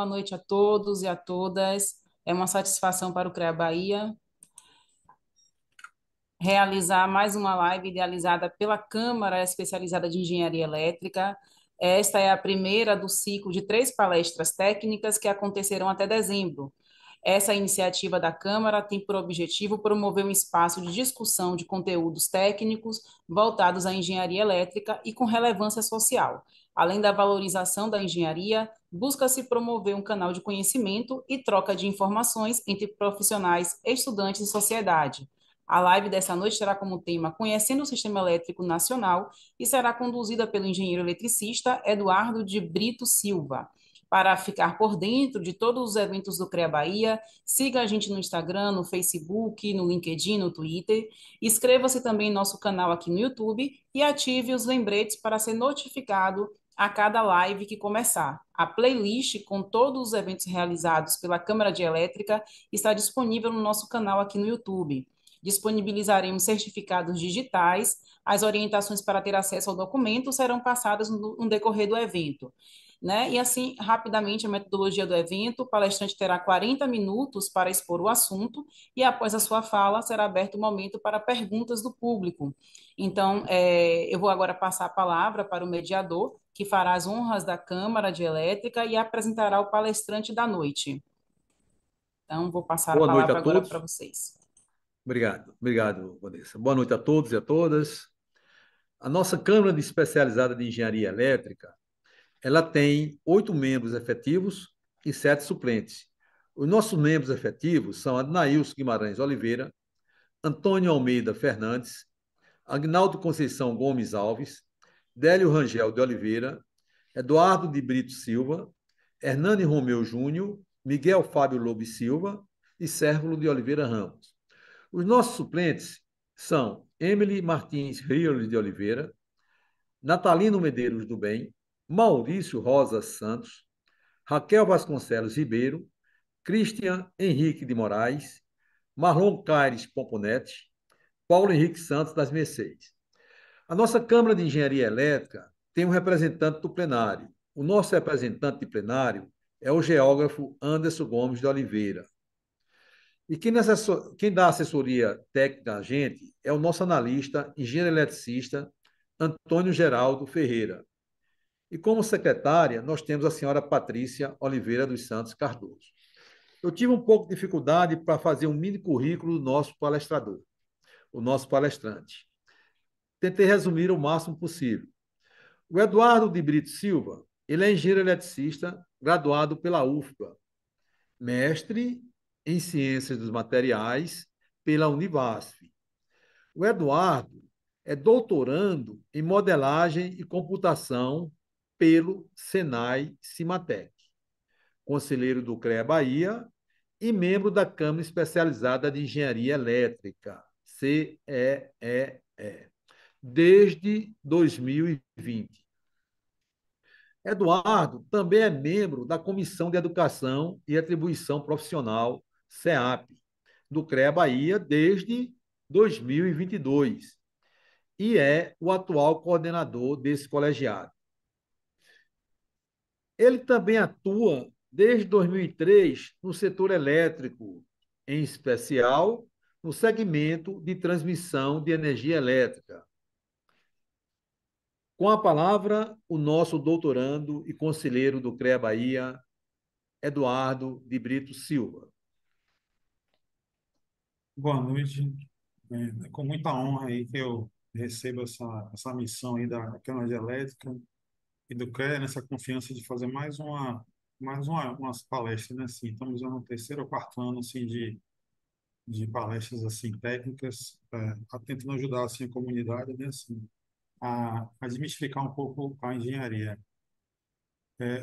boa noite a todos e a todas. É uma satisfação para o CREA Bahia realizar mais uma live idealizada pela Câmara Especializada de Engenharia Elétrica. Esta é a primeira do ciclo de 3 palestras técnicas que acontecerão até dezembro. Essa iniciativa da Câmara tem por objetivo promover um espaço de discussão de conteúdos técnicos voltados à engenharia elétrica e com relevância social. Além da valorização da engenharia, busca-se promover um canal de conhecimento e troca de informações entre profissionais, estudantes e sociedade. A live dessa noite terá como tema Conhecendo o Sistema Elétrico Nacional e será conduzida pelo engenheiro eletricista Eduardo de Brito Silva. Para ficar por dentro de todos os eventos do CREA Bahia, siga a gente no Instagram, no Facebook, no LinkedIn, no Twitter. Inscreva-se também em nosso canal aqui no YouTube e ative os lembretes para ser notificado a cada live que começar. A playlist com todos os eventos realizados pela Câmara de Elétrica está disponível no nosso canal aqui no YouTube. Disponibilizaremos certificados digitais. As orientações para ter acesso ao documento serão passadas no decorrer do evento. Né? E assim, rapidamente, a metodologia do evento, o palestrante terá 40 minutos para expor o assunto e após a sua fala será aberto o momento para perguntas do público. Então, eu vou agora passar a palavra para o mediador, que fará as honras da Câmara de Elétrica e apresentará o palestrante da noite. Então, vou passar a Boa noite a palavra agora para todos. vocês. Obrigado, Vanessa. Boa noite a todos e a todas. A nossa Câmara de Especializada de Engenharia Elétrica, ela tem 8 membros efetivos e 7 suplentes. Os nossos membros efetivos são Adnailson Guimarães Oliveira, Antônio Almeida Fernandes, Agnaldo Conceição Gomes Alves, Délio Rangel de Oliveira, Eduardo de Brito Silva, Hernani Romeu Júnior, Miguel Fábio Lobo Silva e Sérvulo de Oliveira Ramos. Os nossos suplentes são Emily Martins Rios de Oliveira, Natalino Medeiros do Bem, Maurício Rosa Santos, Raquel Vasconcelos Ribeiro, Christian Henrique de Moraes, Marlon Caires Pomponete, Paulo Henrique Santos das Mercedes. A nossa Câmara de Engenharia Elétrica tem um representante do plenário. O nosso representante de plenário é o geógrafo Anderson Gomes de Oliveira. E quem dá assessoria técnica a gente é o nosso analista, engenheiro eletricista, Antônio Geraldo Ferreira. E como secretária, nós temos a senhora Patrícia Oliveira dos Santos Cardoso. Eu tive um pouco de dificuldade para fazer um mini currículo do nosso palestrador, o nosso palestrante. Tentei resumir o máximo possível. O Eduardo de Brito Silva, ele é engenheiro eletricista, graduado pela UFBA, mestre em Ciências dos Materiais pela Univasf. O Eduardo é doutorando em Modelagem e Computação pelo Senai Cimatec, conselheiro do CREA Bahia e membro da Câmara Especializada de Engenharia Elétrica, CEEE, desde 2020. Eduardo também é membro da Comissão de Educação e Atribuição Profissional, CEAP, do CREA Bahia desde 2022 e é o atual coordenador desse colegiado. Ele também atua desde 2003 no setor elétrico, em especial no segmento de transmissão de energia elétrica. Com a palavra, o nosso doutorando e conselheiro do CREA Bahia, Eduardo de Brito Silva. Boa noite. É com muita honra aí que eu recebo essa missão aí da Câmara de Elétrica e do CREA, nessa confiança de fazer umas palestras, né? Assim, estamos no terceiro ou quarto ano assim, de palestras assim, técnicas, tentando ajudar assim, a comunidade, né? Assim, a desmistificar um pouco a engenharia.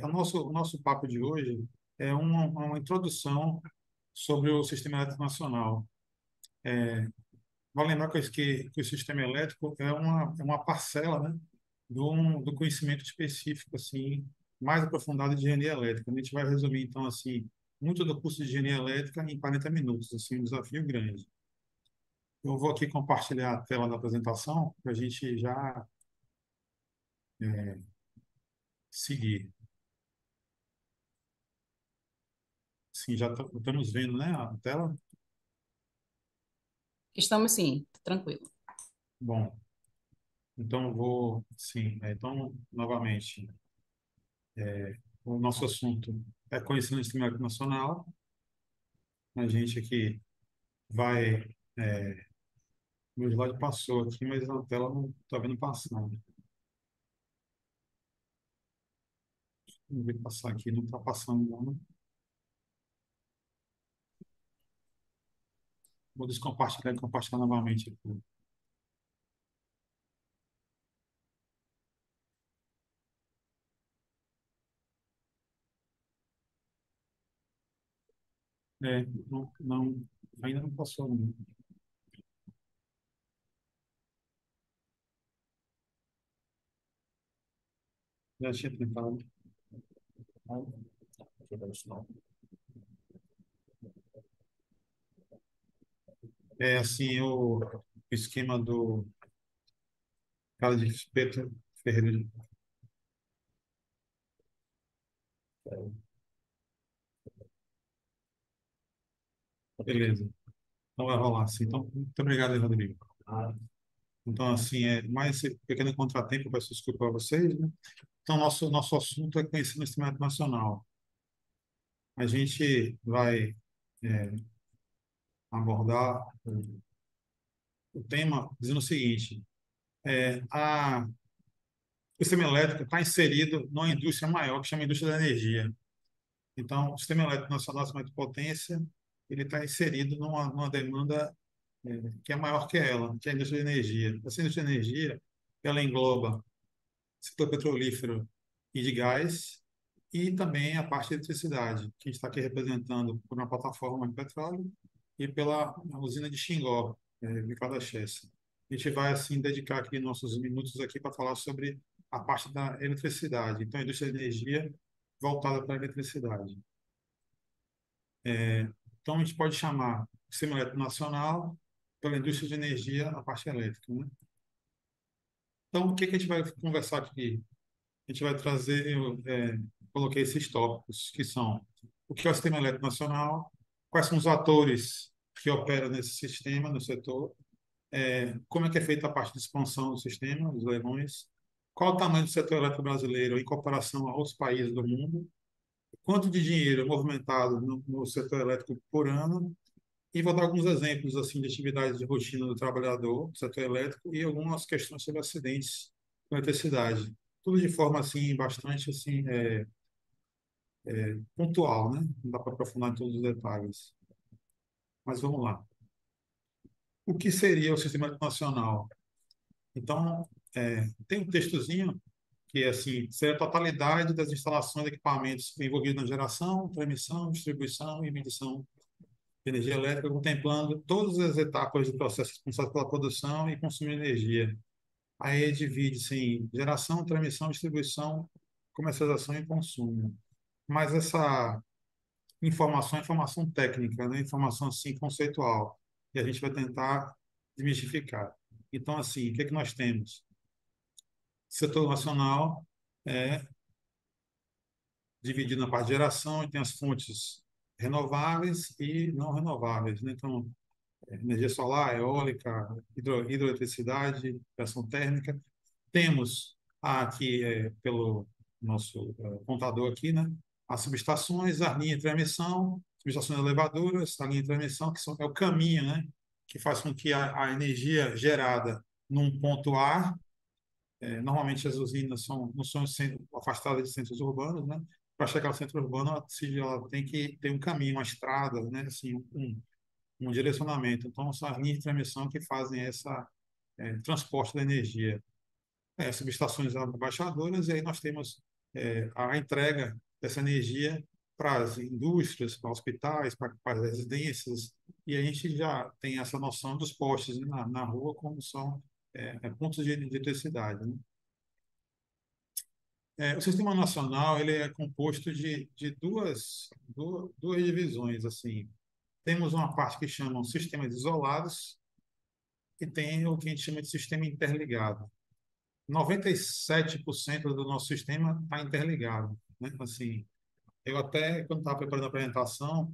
O nosso papo de hoje é uma introdução sobre o sistema elétrico nacional. Vale lembrar que o sistema elétrico é uma parcela, né, do conhecimento específico, assim, mais aprofundado de engenharia elétrica. A gente vai resumir, então, assim, muito do curso de engenharia elétrica em 40 minutos, assim, um desafio grande. Eu vou aqui compartilhar a tela da apresentação para a gente já seguir. assim, já estamos vendo, né, a tela? Estamos sim, tranquilo. Bom, então eu vou, sim, então, novamente, o nosso assunto é conhecimento do sistema elétrico nacional. A gente aqui vai, meu slide passou aqui, mas na tela não está vendo passando. Vamos ver passar aqui, não está passando não. Vou descompartilhar e compartilhar novamente aqui. Ainda não passou. Não. Já tinha tentado. É assim, o esquema do cara de Peter Ferreira. Beleza. Então vai rolar assim. Então, muito obrigado aí, Rodrigo. Então, assim, mais esse pequeno contratempo, peço desculpa a vocês, né? Então, nosso assunto é conhecimento instrumento nacional. A gente vai é, abordar o tema dizendo o seguinte: o sistema elétrico está inserido numa indústria maior que chama indústria da energia. Então, o sistema elétrico nacional de potência ele está inserido numa demanda que é maior que ela, que é a indústria de energia. Essa indústria de energia ela engloba setor petrolífero e de gás e também a parte de eletricidade, que a gente está aqui representando por uma plataforma de petróleo e pela usina de Xingó, ligada a Chessa. A gente vai assim dedicar aqui nossos minutos aqui para falar sobre a parte da eletricidade. Então, a indústria de energia voltada para a eletricidade. Então, a gente pode chamar o sistema elétrico nacional pela indústria de energia, a parte elétrica, né? Então, o que que a gente vai conversar aqui? A gente vai trazer, coloquei esses tópicos, que são o que é o sistema elétrico nacional, quais são os atores que operam nesse sistema, no setor, como é que é feita a parte de expansão do sistema, os leilões, qual o tamanho do setor elétrico brasileiro em comparação a outros países do mundo, quanto de dinheiro é movimentado no setor elétrico por ano, e vou dar alguns exemplos assim de atividades de rotina do trabalhador do setor elétrico e algumas questões sobre acidentes com eletricidade. Tudo de forma assim bastante assim pontual, né? Não dá para aprofundar em todos os detalhes. Mas vamos lá. O que seria o sistema nacional? Então, tem um textozinho que é assim, seria a totalidade das instalações e equipamentos envolvidos na geração, transmissão, distribuição e medição de energia elétrica, contemplando todas as etapas do processo responsável pela produção e consumo de energia. Aí divide-se em geração, transmissão, distribuição, comercialização e consumo. Mas essa informação é informação técnica, né? Informação assim conceitual. E a gente vai tentar desmistificar. Então, assim, o que é que nós temos? Setor nacional é dividido na parte de geração e tem as fontes renováveis e não renováveis, né? Então, energia solar, eólica, hidroeletricidade, geração térmica. Temos aqui, pelo nosso contador aqui, né, as subestações, a linha de transmissão, subestações elevadoras, a linha de transmissão, é o caminho, né, que faz com que a energia gerada num ponto A, normalmente as usinas não são afastadas de centros urbanos, né, para chegar ao centro urbano, ela tem que ter um caminho, uma estrada, né, assim, um direcionamento. Então, são as linhas de transmissão que fazem essa transporte da energia. Subestações abaixadoras, e aí nós temos a entrega dessa energia para as indústrias, para hospitais, para as residências, e a gente já tem essa noção dos postes, né, na rua, como são pontos de eletricidade, né? O Sistema Nacional ele é composto de duas divisões. Assim. Temos uma parte que chamam sistemas isolados e tem o que a gente chama de sistema interligado. 97% do nosso sistema está interligado, né? Assim, Eu até, quando estava preparando a apresentação,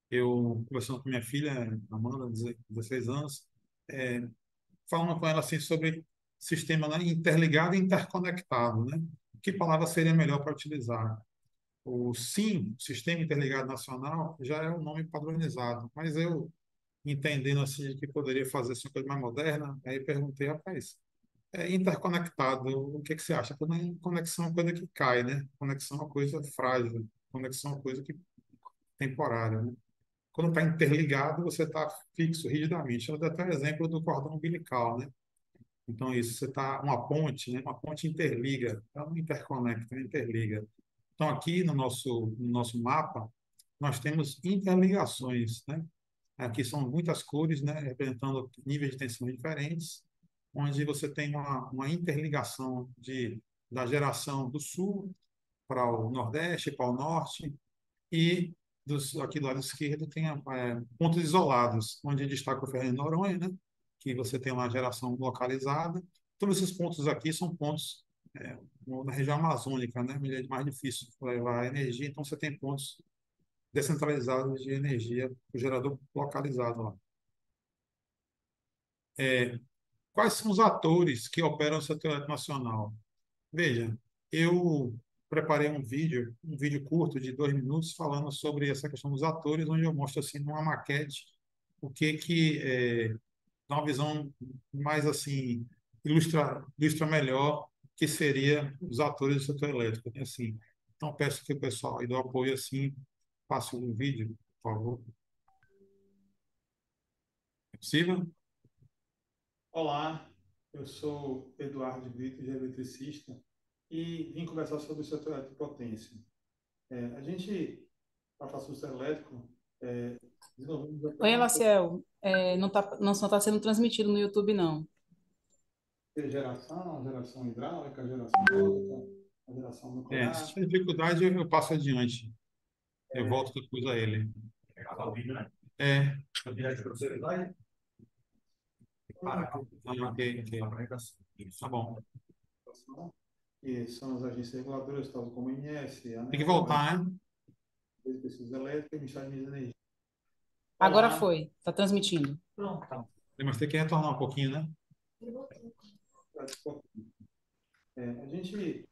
eu conversando com minha filha, Amanda, 16 anos, é, falando com ela assim sobre sistema, né, interligado e interconectado, né? Que palavra seria melhor para utilizar? O SIM, Sistema Interligado Nacional, já é um nome padronizado, mas eu, entendendo assim que poderia fazer assim, uma coisa mais moderna, aí perguntei, rapaz, interconectado, o que que você acha? Porque conexão é uma coisa que cai, né? Conexão é uma coisa frágil, conexão é uma coisa que temporária, né? Quando está interligado, você está fixo rigidamente. Eu dou até o exemplo do cordão umbilical, né? Então, isso, você está uma ponte, né? Uma ponte interliga, ela não interconecta, ela interliga. Então, aqui no nosso mapa, nós temos interligações, né? Aqui são muitas cores, né? Representando níveis de tensão diferentes, onde você tem uma interligação da geração do sul para o nordeste, para o norte, e aqui do lado esquerdo tem pontos isolados, onde destaca o Fernando de Noronha, né? Que você tem uma geração localizada. Todos esses pontos aqui são pontos na região amazônica, né? Onde é mais difícil levar energia, então você tem pontos descentralizados de energia, o gerador localizado lá. Quais são os atores que operam o setor elétrico nacional? Veja, eu preparei um vídeo curto de 2 minutos falando sobre essa questão dos atores, onde eu mostro assim numa maquete o que dá uma visão mais assim ilustra melhor o que seria os atores do setor elétrico, né? Assim, então peço que o pessoal aí do apoio assim passe o vídeo, por favor. É possível? Olá, eu sou Eduardo Vitor, eletricista, e vim conversar sobre o setor elétrico potência. A gente, para falar sobre o setor elétrico, é, desenvolvemos até Oi, uma Laciel. Não tá sendo transmitido no YouTube, não. geração, geração hidráulica, geração eólica, a geração Se nuclear. tiver dificuldade, eu passo adiante. Eu volto depois a ele. É. Ok, ok. Tá bom. Que são as agências reguladoras, tais como a INS, a Tem que ANEEL, a voltar, né? Empresa de Pesquisa Elétrica e o Ministério de Energia. Agora Olá, foi. Tá transmitindo. Mas tem que retornar um pouquinho, né? a gente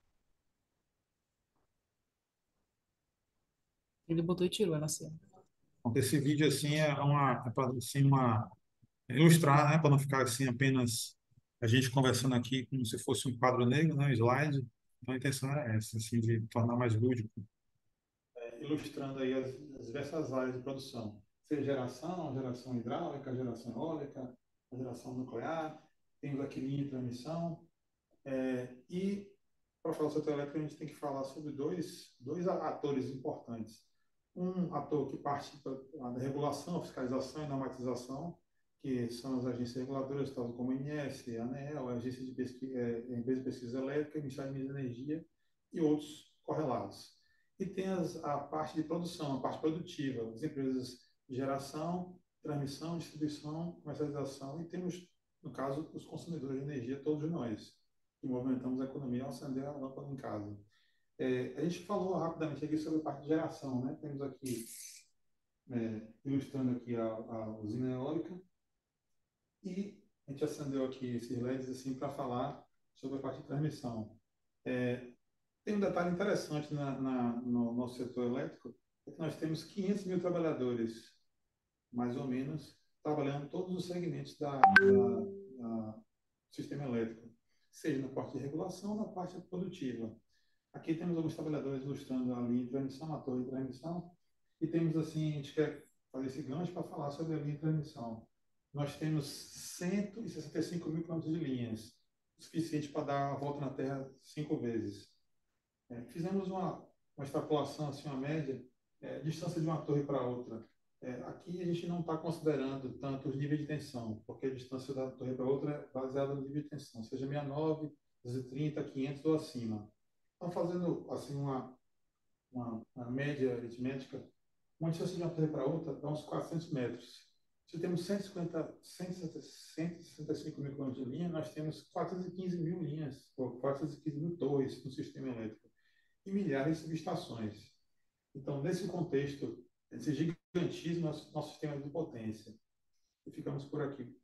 Ele botou e tirou, Laciel. Esse vídeo assim para assim, ilustrar, né? Para não ficar assim apenas a gente conversando aqui como se fosse um quadro negro, né? Um slide. Então a intenção era essa, assim, de tornar mais lúdico. ilustrando aí as diversas áreas de produção, seja geração, geração hidráulica, geração eólica, a geração nuclear, temos aqui linha de transmissão, e para falar sobre elétrica a gente tem que falar sobre dois atores importantes. Um ator que parte da regulação, fiscalização e normatização, que são as agências reguladoras, tal como a INS, a ANEEL, a Agência de Pesquisa, a Empresa de Pesquisa Elétrica, o Ministério de Energia e outros correlatos. E tem a parte de produção, a parte produtiva, as empresas de geração, transmissão, distribuição, comercialização e temos, no caso, os consumidores de energia, todos nós, que movimentamos a economia ao acender a lâmpada em casa. A gente falou rapidamente aqui sobre a parte de geração, né? Temos aqui, ilustrando aqui a usina eólica, e a gente acendeu aqui esses LEDs assim para falar sobre a parte de transmissão. Tem um detalhe interessante no nosso setor elétrico, é que nós temos 500 mil trabalhadores, mais ou menos, trabalhando em todos os segmentos do sistema elétrico, seja na parte de regulação ou na parte produtiva. Aqui temos alguns trabalhadores ilustrando a linha de transmissão, a torre de transmissão, e temos assim, a gente quer fazer esse gancho para falar sobre a linha de transmissão. Nós temos 165 mil quilômetros de linhas, o suficiente para dar a volta na Terra 5 vezes. Fizemos uma extrapolação, assim, uma média, distância de uma torre para outra. Aqui a gente não está considerando tanto os níveis de tensão, porque a distância da torre para outra é baseada no nível de tensão, seja 69, 230, 500 ou acima. Então, fazendo assim uma média aritmética, uma distância de uma torre para outra dá uns 400 metros. Se temos 165 mil quilômetros de linha, nós temos 415 mil linhas, ou 415 mil torres no sistema elétrico, e milhares de subestações. Então, nesse contexto, esse gigantismo, nosso sistema de potência. E ficamos por aqui.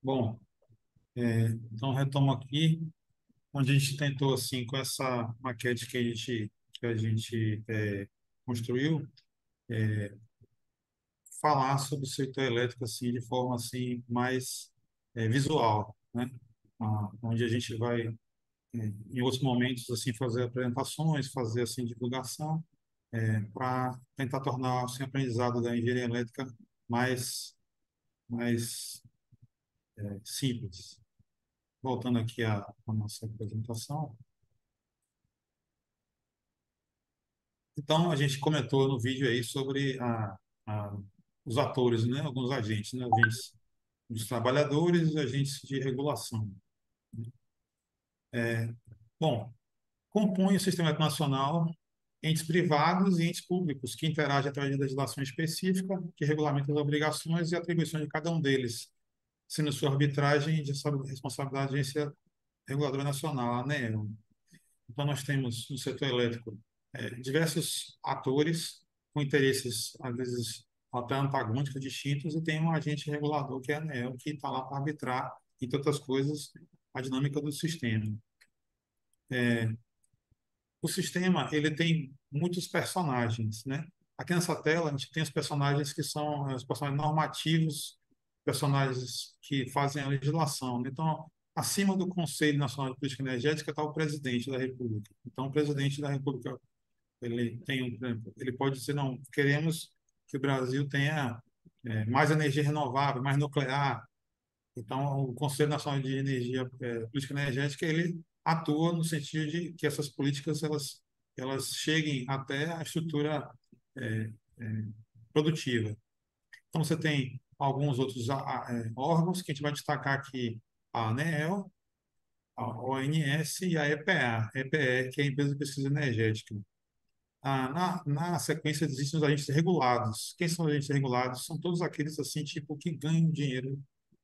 Bom, então retomo aqui, onde a gente tentou, assim, com essa maquete que a gente construiu, falar sobre o setor elétrico, assim, de forma, assim, mais visual, né? Onde a gente vai, em outros momentos, assim, fazer apresentações, fazer, assim, divulgação, para tentar tornar, assim, o aprendizado da engenharia elétrica mais simples. Voltando aqui à nossa apresentação. Então, a gente comentou no vídeo aí sobre a, os atores, né? Alguns agentes, né? Agentes dos trabalhadores e agentes de regulação. Bom, compõe o sistema nacional entes privados e entes públicos que interagem através de legislação específica que regulamenta as obrigações e atribuições de cada um deles, sendo sua arbitragem de responsabilidade da Agência Reguladora Nacional, a ANEEL. Então, nós temos no setor elétrico diversos atores com interesses, às vezes, até antagônicos, distintos, e tem um agente regulador, que é a ANEEL, que está lá para arbitrar, entre outras coisas, a dinâmica do sistema. O sistema ele tem muitos personagens, né? Aqui nessa tela, a gente tem os personagens que são os personagens normativos, personagens que fazem a legislação, né? Então, acima do Conselho Nacional de Política Energética está o presidente da República. Então, o presidente da República ele tem um, por exemplo, ele pode dizer não, queremos que o Brasil tenha mais energia renovável, mais nuclear. Então, o Conselho Nacional de Energia, Política Energética, ele atua no sentido de que essas políticas elas cheguem até a estrutura é, é, produtiva. Então, você tem alguns outros órgãos que a gente vai destacar aqui: a ANEEL, a ONS e a EPA, EPE, que é a Empresa de Pesquisa Energética. Na sequência, existem os agentes regulados. Quem são os agentes regulados? São todos aqueles assim, tipo, que ganham dinheiro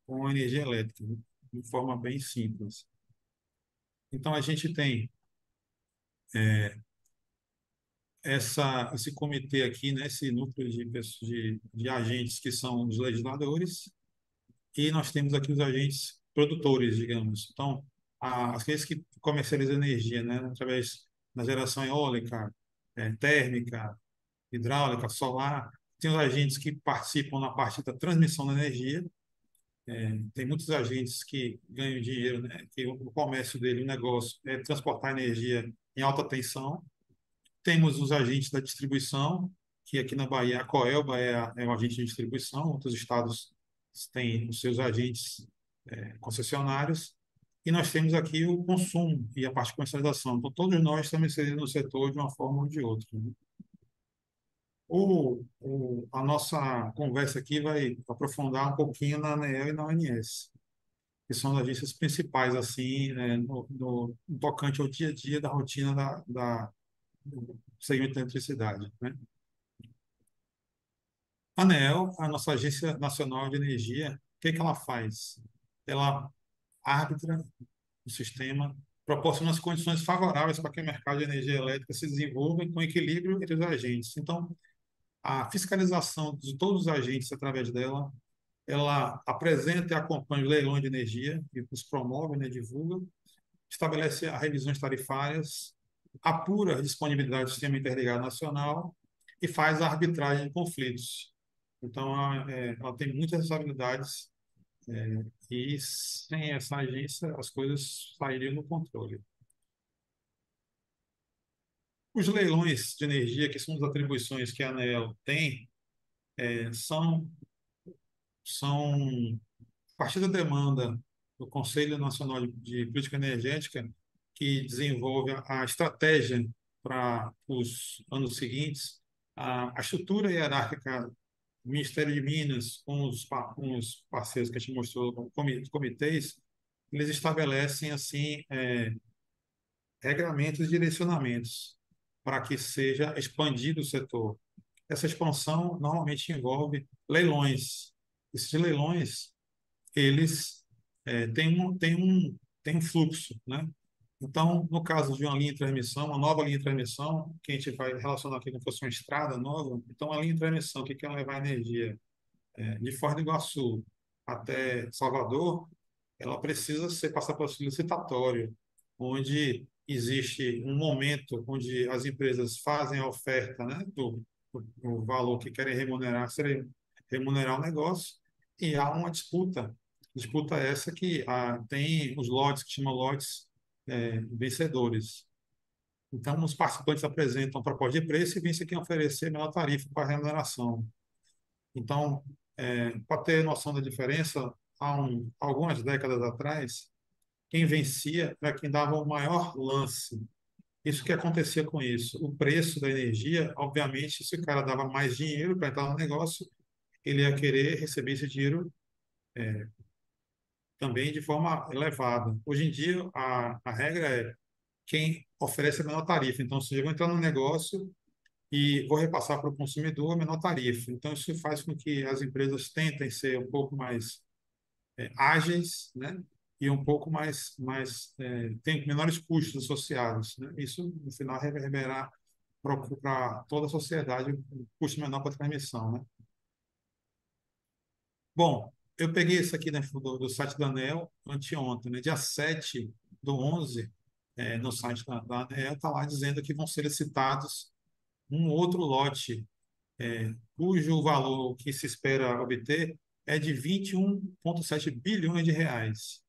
com a energia elétrica, né? De forma bem simples. Então, a gente tem esse comitê aqui, né, esse núcleo de agentes que são os legisladores, e nós temos aqui os agentes produtores, digamos. Então, aqueles que comercializam energia, né, através da geração eólica, térmica, hidráulica, solar. Tem os agentes que participam na parte da transmissão da energia. Tem muitos agentes que ganham dinheiro, né, que o comércio dele, o negócio, é transportar energia em alta tensão. Temos os agentes da distribuição, que aqui na Bahia, a Coelba é um agente de distribuição, outros estados têm os seus agentes concessionários. E nós temos aqui o consumo e a parte de comercialização. Então, todos nós estamos inseridos no setor de uma forma ou de outra, né? A nossa conversa aqui vai aprofundar um pouquinho na ANEEL e na ONS, que são as agências principais, assim, né, no tocante ao dia a dia da rotina do segmento da eletricidade, né? A ANEEL, a nossa Agência Nacional de Energia, o que que ela faz? Ela arbitra o sistema, proporciona as condições favoráveis para que o mercado de energia elétrica se desenvolva com equilíbrio entre os agentes. Então, a fiscalização de todos os agentes através dela, ela apresenta e acompanha os leilões de energia, e os promove, né, divulga, estabelece as revisões tarifárias, apura a disponibilidade do sistema interligado nacional e faz a arbitragem de conflitos. Então, ela tem muitas responsabilidades e sem essa agência as coisas sairiam no controle. Os leilões de energia, que são as atribuições que a ANEEL tem, são a partir da demanda do Conselho Nacional de Política Energética, que desenvolve a estratégia para os anos seguintes, a estrutura hierárquica do Ministério de Minas, com os parceiros que a gente mostrou, comitês, eles estabelecem assim regramentos e direcionamentos para que seja expandido o setor. Essa expansão normalmente envolve leilões. Esses leilões eles têm um fluxo, né? Então, no caso de uma linha de transmissão, uma nova linha de transmissão, que a gente vai relacionar aqui como se fosse uma estrada nova, então a linha de transmissão, que quer levar energia de Foz do Iguaçu até Salvador, ela precisa passar por um licitatório, onde existe um momento onde as empresas fazem a oferta, né, do valor que querem remunerar, remunerar o negócio, e há uma disputa. Disputa essa que tem os lotes, que chamam lotes vencedores. Então, os participantes apresentam proposta de preço e vence quem oferecer menor tarifa para remuneração. Então, para ter noção da diferença, algumas décadas atrás, quem vencia era quem dava o maior lance. Isso que acontecia com isso. O preço da energia, obviamente, se o cara dava mais dinheiro para entrar no negócio, ele ia querer receber esse dinheiro também de forma elevada. Hoje em dia, a regra é quem oferece a menor tarifa. Então, se eu vou entrar no negócio e vou repassar para o consumidor a menor tarifa. Então, isso faz com que as empresas tentem ser um pouco mais ágeis, né? E um pouco tem menores custos associados, né? Isso, no final, reverberará para toda a sociedade um custo menor para a transmissão, né? Bom, eu peguei isso aqui, né, do site da ANEEL anteontem, né? Dia 7 do 11, no site da ANEEL, está lá dizendo que vão ser licitados um outro lote, cujo valor que se espera obter é de 21,7 bilhões de reais,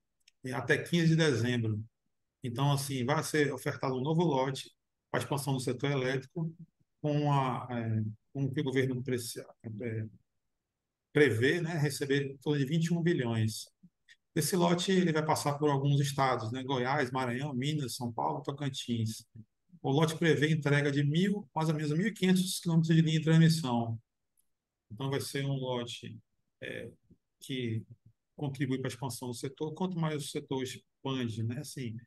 até 15 de dezembro. Então, assim, vai ser ofertado um novo lote para a expansão do setor elétrico, com o que o governo prevê, né, receber em torno de 21 bilhões. Esse lote ele vai passar por alguns estados, né, Goiás, Maranhão, Minas, São Paulo, Tocantins. O lote prevê entrega de mais ou menos 1.500 quilômetros de linha de transmissão. Então, vai ser um lote que contribui para a expansão do setor. Quanto mais o setor expande, né, assim,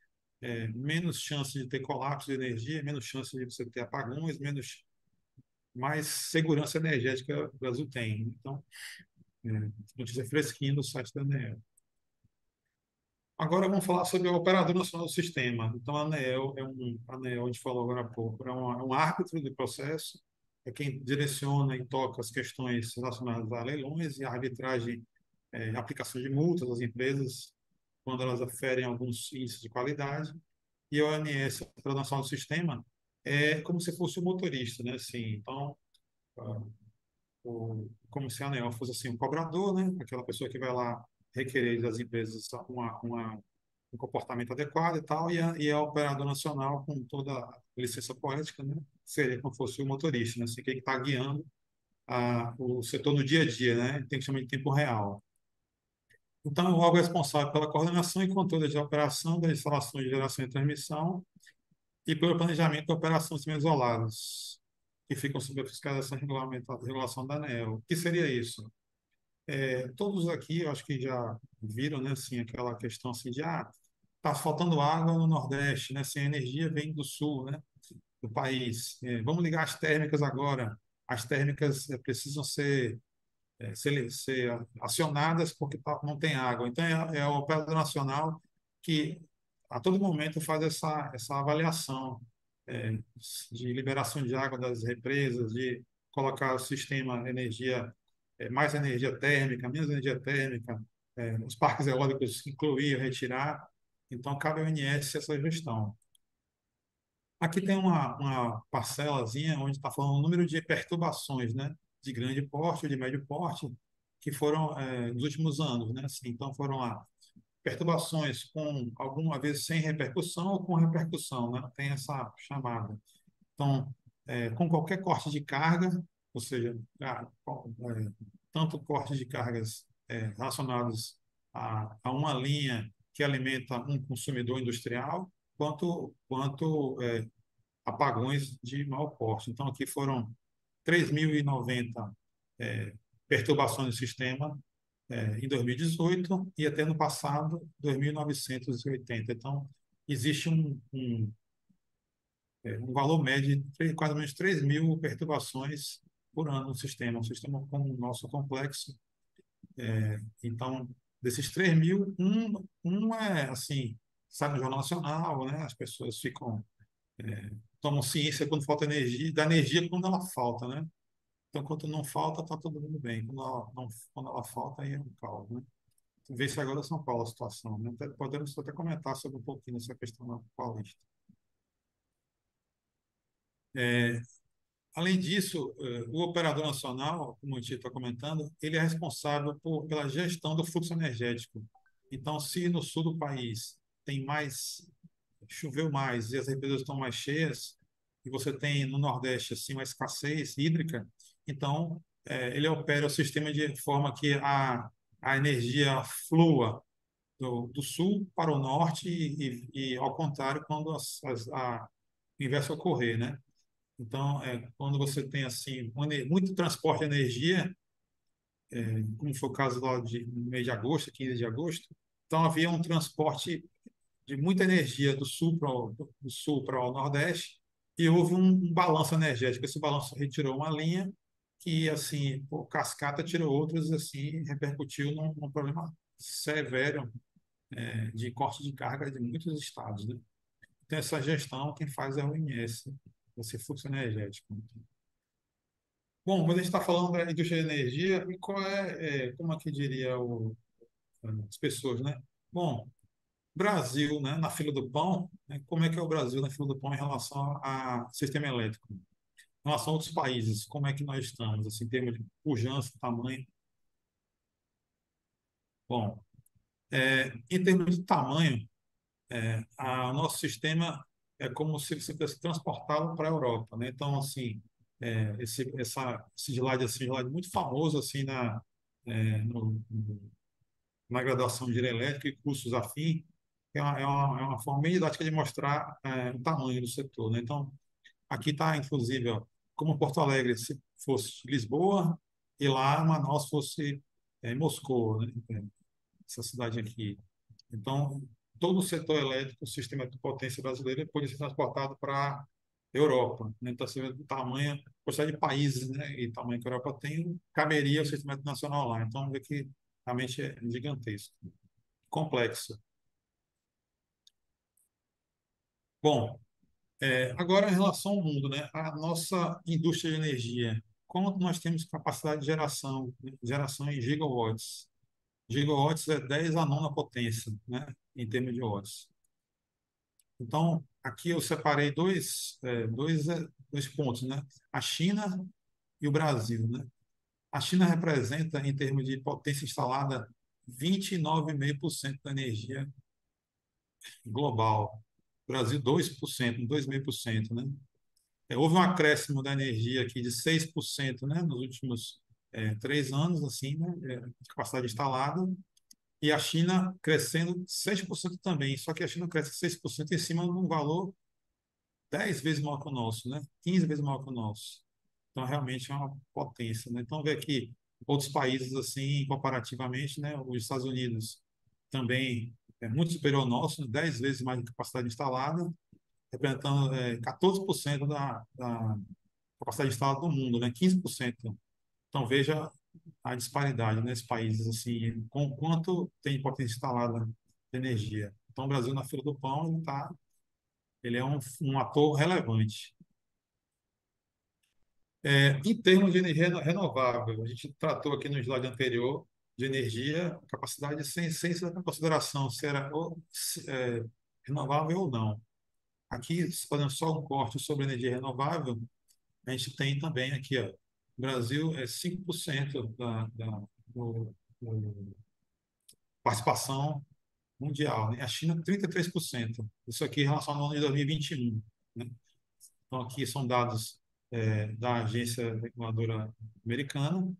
menos chance de ter colapso de energia, menos chance de você ter apagões, mais segurança energética o Brasil tem. Então, notícia fresquinha do site da ANEEL. Agora vamos falar sobre a Operadora Nacional do Sistema. Então, a ANEEL, a ANEEL, a gente falou agora há pouco, é um árbitro do processo, é quem direciona e toca as questões relacionadas a leilões e a arbitragem, aplicação de multas às empresas, quando elas aferem alguns índices de qualidade. E a ONS, a Operadora Nacional do Sistema, é como se fosse o motorista, né? Assim, então, ah, como se a ANEEL fosse assim, um cobrador, né? Aquela pessoa que vai lá requerer das empresas um comportamento adequado e tal, e a operadora nacional com toda a licença poética, né? Seria como fosse o motorista, né? Assim, quem está guiando o setor no dia a dia, né? Tem que chamar de tempo real. Então, é o órgão responsável pela coordenação e controle de operação das instalações de geração e transmissão e pelo planejamento da operação de sistemas isolados, que ficam sob a fiscalização e regulação da ANEEL. O que seria isso? Todos aqui, eu acho que já viram, né, assim, aquela questão assim de, tá faltando água no Nordeste, né, assim, a energia vem do Sul, né, do país. Vamos ligar as térmicas agora. As térmicas precisam ser acionadas porque não tem água. Então, é o Operador Nacional que, a todo momento, faz essa avaliação é, de liberação de água das represas, de colocar o sistema mais energia térmica, menos energia térmica, os parques eólicos incluir, retirar. Então, cabe ao INS essa gestão. Aqui tem uma parcelazinha onde está falando o número de perturbações, né, de grande porte, de médio porte, que foram nos últimos anos, né? Assim, então foram lá perturbações com alguma vez sem repercussão ou com repercussão, né? Tem essa chamada. Então, com qualquer corte de carga, ou seja, tanto corte de cargas relacionados a uma linha que alimenta um consumidor industrial, quanto apagões de mau porte. Então, aqui foram 3.090 perturbações do sistema em 2018 e até no passado, 2.980. Então, existe um valor médio de quase ou menos 3.000 perturbações por ano no sistema. Um sistema como o nosso complexo. Então, desses 3.000, um é assim, sai no Jornal Nacional, né? As pessoas ficam, tomam ciência quando falta energia, da energia quando ela falta, né? Então, quando não falta, está todo mundo bem. Quando ela, não, quando ela falta, aí é um caos, né? Vê se agora São Paulo a situação, né? Podemos até comentar sobre um pouquinho essa questão da Paulista. É, além disso, o operador nacional, como o Tito está comentando, ele é responsável pela gestão do fluxo energético. Então, se no sul do país tem mais, choveu mais e as represas estão mais cheias, e você tem no Nordeste assim uma escassez hídrica, então ele opera o sistema de forma que a energia flua do sul para o norte e ao contrário quando o inverso ocorrer, né? Então, quando você tem assim muito transporte de energia, como foi o caso lá de no mês de agosto, 15 de agosto, então havia um transporte de muita energia do sul para o nordeste e houve um balanço energético. Esse balanço retirou uma linha que, assim, por cascata tirou outras, assim, repercutiu num problema severo de corte de carga de muitos estados, né? Então, essa gestão, quem faz é o INS, esse fluxo energético. Bom, mas a gente está falando da indústria de energia, e como é que diria as pessoas, né? Bom, Brasil, né, na fila do pão, né, como é que é o Brasil na fila do pão em relação a sistema elétrico? Em relação a outros países, como é que nós estamos, assim, em termos de pujança, tamanho? Bom, em termos de tamanho, o nosso sistema é como se você tivesse transportado para a Europa, né? Então, assim, esse slide muito famoso assim na graduação de engenharia elétrica e cursos afim, é uma forma bem didática de mostrar o tamanho do setor, né? Então, aqui está, inclusive, ó, como Porto Alegre se fosse Lisboa e lá Manaus fosse Moscou, né? Essa cidade aqui. Então, todo o setor elétrico, o sistema de potência brasileiro, pode ser transportado para a Europa, né? Então, você vê o tamanho, a quantidade de países, né, e o tamanho que a Europa tem, caberia o sistema nacional lá. Então, vê que realmente é gigantesco, complexo. Bom, agora em relação ao mundo, né, a nossa indústria de energia, como nós temos capacidade de geração em gigawatts? Gigawatts é 10 a nona potência, né, em termos de watts. Então, aqui eu separei dois pontos, né? A China e o Brasil, né? A China representa, em termos de potência instalada, 29,5% da energia global. O Brasil, 2%, 2,5%, né? Houve um acréscimo da energia aqui de 6%, né, nos últimos 3 anos, assim, né, de capacidade instalada, e a China crescendo 6% também, só que a China cresce 6% em cima de um valor 10 vezes maior que o nosso, né? 15 vezes maior que o nosso. Então, realmente é uma potência, né? Então, ver aqui outros países, assim, comparativamente, né? Os Estados Unidos também é muito superior ao nosso, 10 vezes mais de capacidade instalada, representando 14% da capacidade instalada do mundo, né? 15%. Então, veja a disparidade nesses países, assim, com quanto tem potência instalada de energia. Então, o Brasil, na fila do pão, ele é um ator relevante. Em termos de energia renovável, a gente tratou aqui no slide anterior de energia, capacidade sem levar em consideração se era renovável ou não. Aqui, fazendo só um corte sobre energia renovável, a gente tem também aqui, ó, o Brasil é 5% do participação mundial, né? A China, 33%. Isso aqui em relação ao ano de 2021, né? Então, aqui são dados da agência reguladora americana,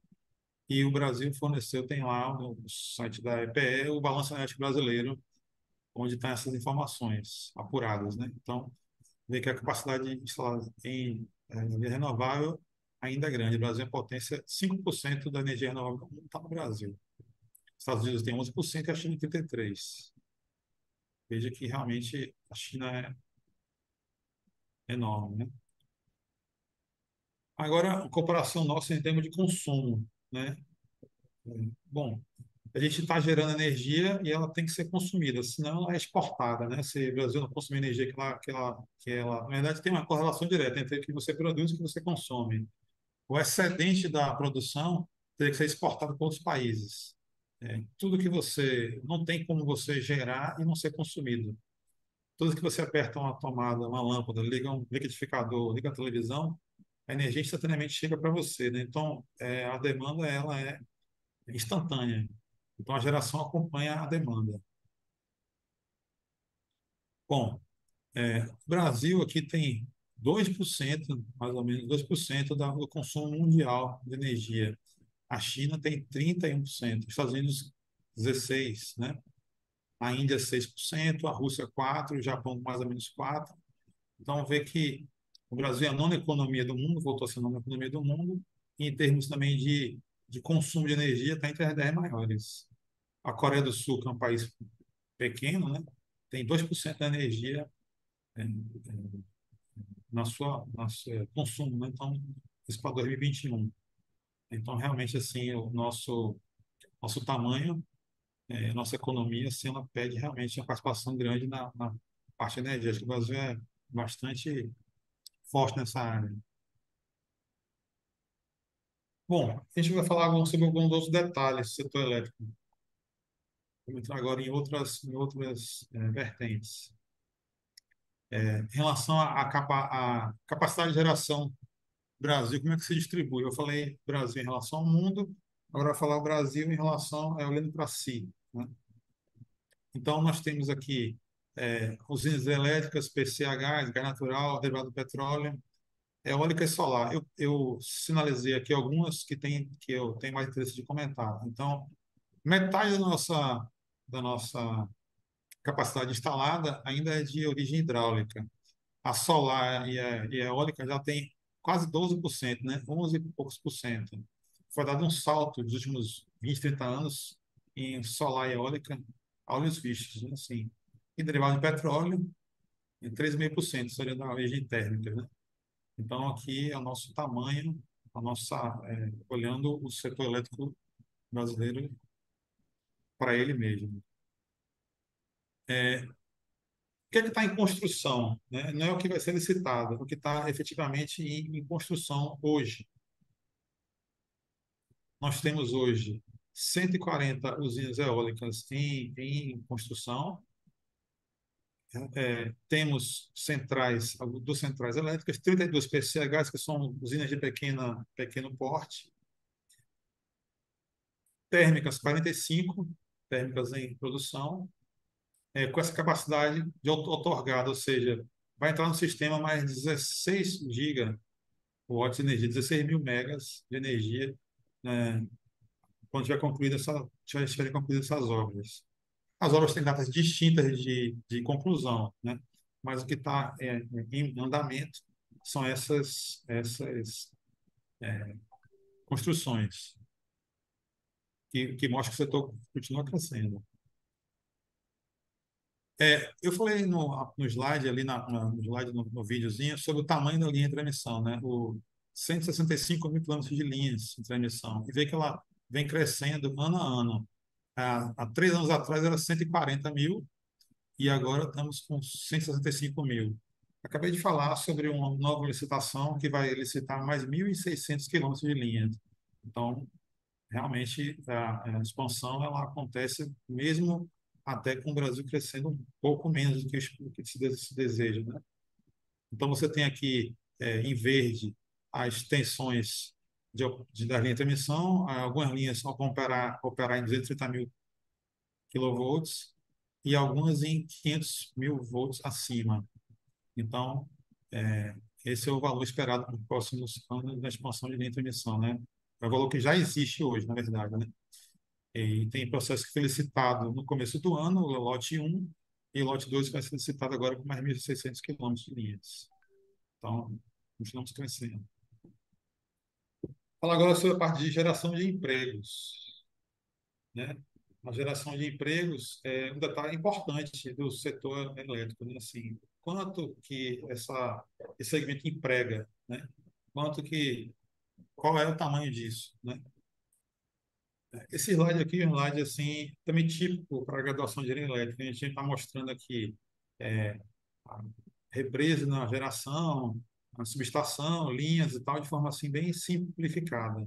e o Brasil forneceu, tem lá no site da EPE, o Balanço Energético Brasileiro, onde estão essas informações apuradas, né? Então, vê que a capacidade instalada em energia renovável ainda é grande. O Brasil é potência, 5% da energia renovável está no Brasil. Os Estados Unidos tem 11% e a China 33%. Veja que realmente a China é enorme, né? Agora, a comparação nossa em termos de consumo, né? Bom, a gente está gerando energia e ela tem que ser consumida, senão ela é exportada, né? Se o Brasil não consumir energia na verdade, tem uma correlação direta entre o que você produz e o que você consome. O excedente da produção teria que ser exportado para outros países. Tudo que você não tem como você gerar e não ser consumido. Tudo que você aperta uma tomada, uma lâmpada, liga um liquidificador, liga a televisão, a energia instantaneamente chega para você, né? Então, a demanda ela é instantânea. Então, a geração acompanha a demanda. Bom, o Brasil aqui tem 2%, mais ou menos 2% do consumo mundial de energia. A China tem 31%, os Estados Unidos 16%, né? A Índia 6%, a Rússia 4%, o Japão mais ou menos 4%. Então, vê que o Brasil é a nona economia do mundo, voltou a ser a nona economia do mundo, e em termos também de consumo de energia, está entre as 10 maiores. A Coreia do Sul, que é um país pequeno, né, tem 2% da energia é, na seu consumo, né? Então, isso para 2021. Então, realmente, assim, o nosso tamanho, nossa economia, assim, ela pede realmente uma participação grande na parte energética. O Brasil é bastante forte nessa área. Bom, a gente vai falar sobre alguns outros detalhes do setor elétrico. Vamos entrar agora em outras vertentes. Em relação à capacidade de geração do Brasil, como é que se distribui? Eu falei Brasil em relação ao mundo, agora eu vou falar o Brasil em relação, olhando para si, né? Então, nós temos aqui usinas elétricas, PCH, gás natural, derivado do petróleo, eólica e solar. Eu sinalizei aqui algumas que eu tenho mais interesse de comentar. Então, metade da nossa capacidade instalada ainda é de origem hidráulica. A solar e a eólica já tem quase 12%, né? 11 e poucos por cento. Foi dado um salto nos últimos 20, 30 anos em solar e eólica a olhos vistos, né? Assim, e derivado de petróleo, em 3,5% seria da origem térmica, né? Então, aqui é o nosso tamanho, olhando o setor elétrico brasileiro para ele mesmo. O que é que está em construção, né? Não é o que vai ser licitado, é o que está efetivamente em construção hoje. Nós temos hoje 140 usinas eólicas em construção, temos duas centrais elétricas, 32 PCHs, que são usinas de pequeno porte, térmicas 45, térmicas em produção, com essa capacidade de outorgada, ou seja, vai entrar no sistema mais 16 gigawatts de energia, 16 mil megas de energia, né, quando tiverem concluídas essas obras. As obras têm datas distintas de conclusão, né? Mas o que está em andamento são essas construções que mostram que o setor continua crescendo. Eu falei no slide, ali no slide, no videozinho, sobre o tamanho da linha de transmissão, né? O 165 mil quilômetros de linhas de transmissão. E vê que ela vem crescendo ano a ano. Há 3 anos atrás era 140 mil e agora estamos com 165 mil. Acabei de falar sobre uma nova licitação que vai licitar mais 1.600 quilômetros de linha. Então, realmente, a expansão ela acontece mesmo até com o Brasil crescendo um pouco menos do que se deseja, né? Então, você tem aqui, em verde, as tensões da linha de emissão. Algumas linhas só vão operar em 230 mil kilovolts e algumas em 500 mil volts acima. Então, esse é o valor esperado para os próximos anos da expansão de linha de emissão, né? É o valor que já existe hoje, na verdade, né? E tem processo que foi licitado no começo do ano, o lote 1, e o lote 2 vai ser licitado agora com mais 1.600 quilômetros de linhas. Então, continuamos crescendo. Fala agora sobre a parte de geração de empregos, né? A geração de empregos é um detalhe importante do setor elétrico, né? Assim, quanto que esse segmento emprega, né? Qual é o tamanho disso, né? Esse slide aqui é um slide assim, também típico para a graduação de engenharia elétrica. A gente está mostrando aqui é, a represa na geração, a subestação, linhas e tal, de forma assim bem simplificada.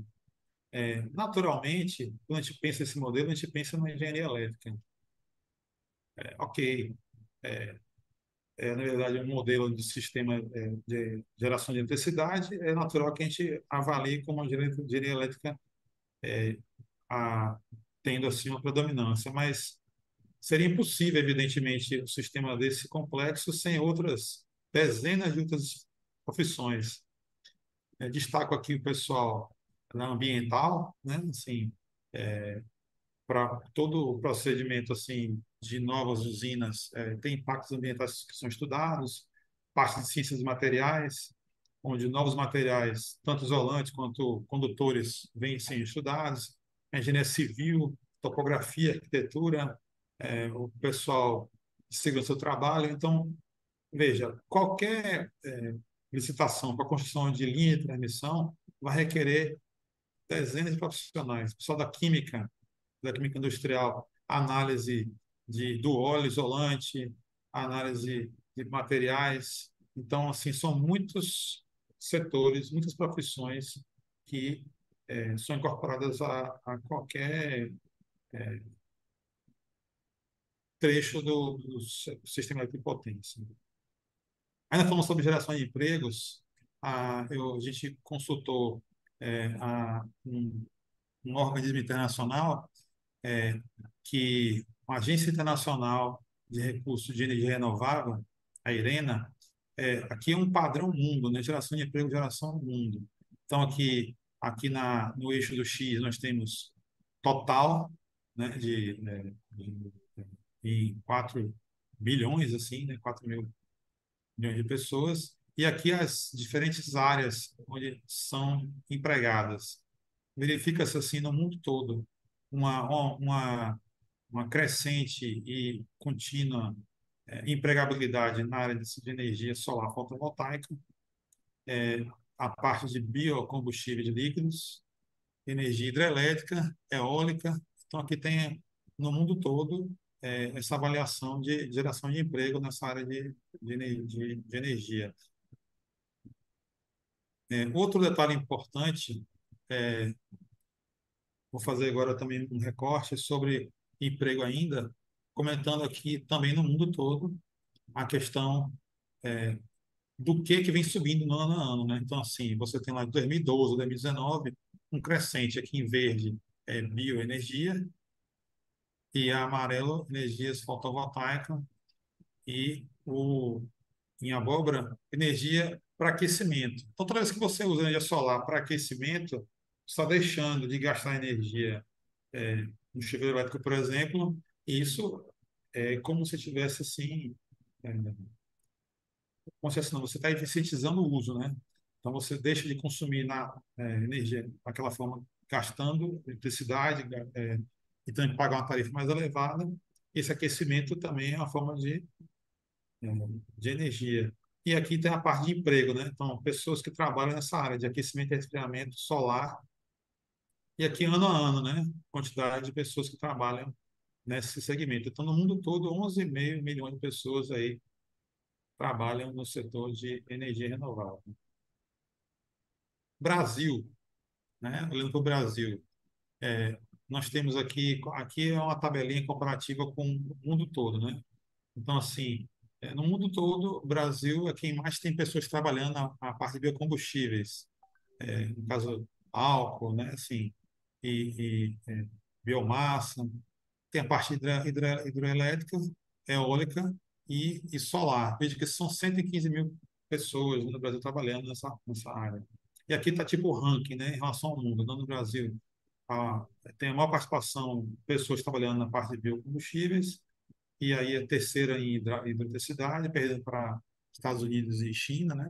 Naturalmente, quando a gente pensa nesse modelo, a gente pensa na engenharia elétrica. Ok, na verdade, um modelo de sistema de geração de eletricidade, é natural que a gente avalie como a engenharia elétrica a, tendo assim uma predominância, mas seria impossível, evidentemente, um sistema desse complexo sem outras dezenas de outras profissões. Destaco aqui o pessoal na ambiental, né? Assim, para todo o procedimento assim de novas usinas, tem impactos ambientais que são estudados, parte de ciências de materiais, onde novos materiais, tanto isolantes quanto condutores, vêm sendo estudados, a engenharia civil, topografia, arquitetura, o pessoal de segurança do trabalho. Então, veja, qualquer licitação para construção de linha de transmissão vai requerer dezenas de profissionais, pessoal da química industrial, análise do óleo isolante, análise de materiais. Então, assim, são muitos setores, muitas profissões que são incorporadas a qualquer trecho do sistema de potência. Ainda falando sobre geração de empregos, a gente consultou um organismo internacional que a Agência Internacional de Recursos de Energia Renovável, a IRENA, aqui é um padrão mundo, né? Geração de emprego, geração mundo. Então, no eixo do X, nós temos total, né, em 4 bilhões, assim, né, 4 mil milhões de pessoas, e aqui as diferentes áreas onde são empregadas. Verifica-se, assim, no mundo todo, uma crescente e contínua empregabilidade na área de energia solar fotovoltaica, a parte de biocombustíveis líquidos, energia hidrelétrica, eólica. Então, aqui tem, no mundo todo, essa avaliação de geração de emprego nessa área de energia. Outro detalhe importante, é, vou fazer agora também um recorte sobre emprego ainda, comentando aqui também no mundo todo a questão do que vem subindo no ano a ano, né? Então, assim, você tem lá de 2012, 2019, um crescente aqui em verde bioenergia e amarelo energias fotovoltaicas e em abóbora energia para aquecimento. Então, toda vez que você usa energia solar para aquecimento, está deixando de gastar energia no chuveiro elétrico, por exemplo, e isso é como se tivesse assim, é, como se assim, não, você está eficientizando o uso, né? Então você deixa de consumir energia daquela forma, gastando eletricidade, e também pagar uma tarifa mais elevada. Esse aquecimento também é uma forma é, de energia. E aqui tem a parte de emprego, né? Então, pessoas que trabalham nessa área de aquecimento e resfriamento solar, e aqui ano a ano, né? Quantidade de pessoas que trabalham nesse segmento. Então, no mundo todo, 11,5 milhões de pessoas aí trabalham no setor de energia renovável. Brasil, né? Olhando para o Brasil, nós temos aqui é uma tabelinha comparativa com o mundo todo, né? Então, assim, no mundo todo, o Brasil é quem mais tem pessoas trabalhando na parte de biocombustíveis, no caso, álcool, né? Assim, e biomassa, tem a parte hidrelétrica, eólica e solar. Veja que são 115 mil pessoas no Brasil trabalhando nessa área. E aqui está tipo o ranking, né, em relação ao mundo. No Brasil, a, tem a maior participação de pessoas trabalhando na parte de biocombustíveis, e aí a terceira em hidroeletricidade, perdendo para Estados Unidos e China, né,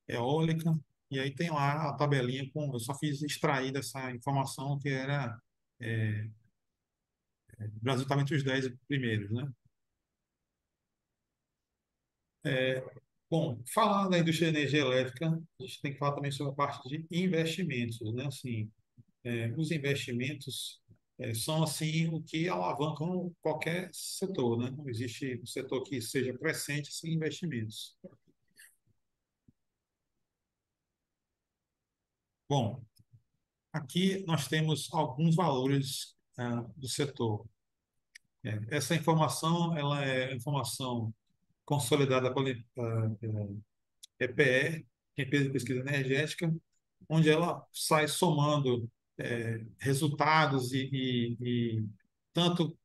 eólica. E aí tem lá a tabelinha com. Eu só fiz extrair dessa informação que era. O Brasil estava entre os 10 primeiros, né? Bom, falar da indústria de energia elétrica, a gente tem que falar também sobre a parte de investimentos, né? Assim, os investimentos são assim o que alavancam qualquer setor, né? Não existe um setor que seja crescente sem investimentos. Bom, aqui nós temos alguns valores do setor. Essa informação, ela é informação consolidada pela EPE, Empresa de Pesquisa Energética, onde ela sai somando resultados e tanto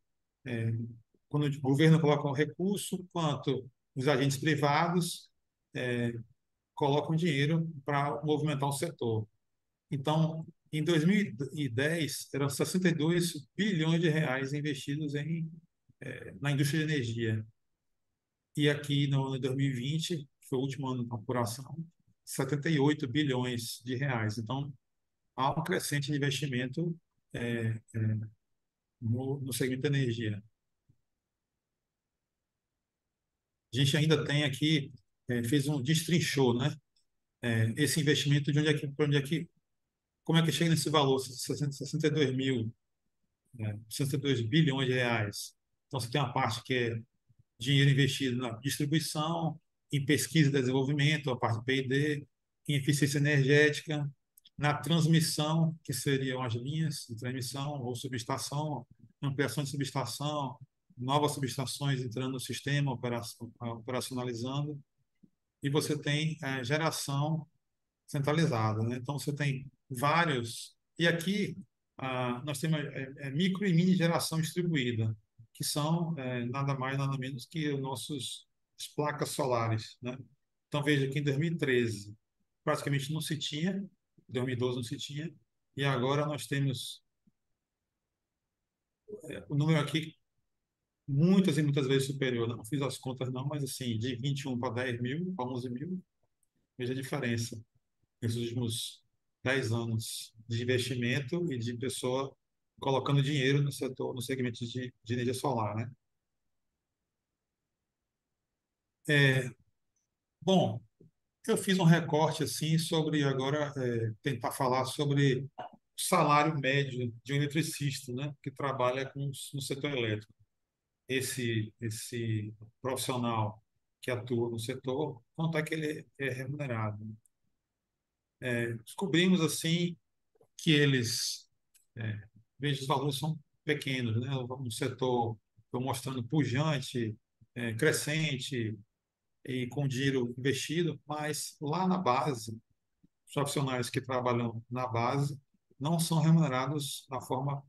quando o governo coloca um recurso, quanto os agentes privados colocam dinheiro para movimentar o setor. Então, em 2010, eram 62 bilhões de reais investidos na indústria de energia. E aqui no ano de 2020, que foi o último ano da apuração, 78 bilhões de reais. Então, há um crescente de investimento no segmento da energia. A gente ainda tem aqui, fez destrinchou, né? Esse investimento de como é que chega nesse valor, 62 bilhões de reais. Então, você tem uma parte que é dinheiro investido na distribuição, em pesquisa e desenvolvimento, a parte de P&D, em eficiência energética, na transmissão, que seriam as linhas de transmissão ou subestação, ampliação de subestação, novas subestações entrando no sistema, operacionalizando, e você tem geração centralizada, né? Então, você tem vários. E aqui nós temos micro e mini geração distribuída, que são nada mais, nada menos que os nossos as placas solares, né? Então, veja que em 2013 praticamente não se tinha, em 2012 não se tinha, e agora nós temos o número aqui muitas e muitas vezes superior. Não fiz as contas não, mas assim, de 21 para 10 mil, para 11 mil, veja a diferença nesses últimos 10 anos de investimento e de pessoa colocando dinheiro no setor, no segmento de energia solar, né? Bom, eu fiz um recorte assim sobre agora tentar falar sobre o salário médio de um eletricista, né, que trabalha no setor elétrico. Esse profissional que atua no setor, quanto é que ele é remunerado? Descobrimos assim que eles, é, veja, os valores são pequenos, né? Um setor estou mostrando pujante, crescente e com dinheiro investido, mas lá na base, os profissionais que trabalham na base não são remunerados da forma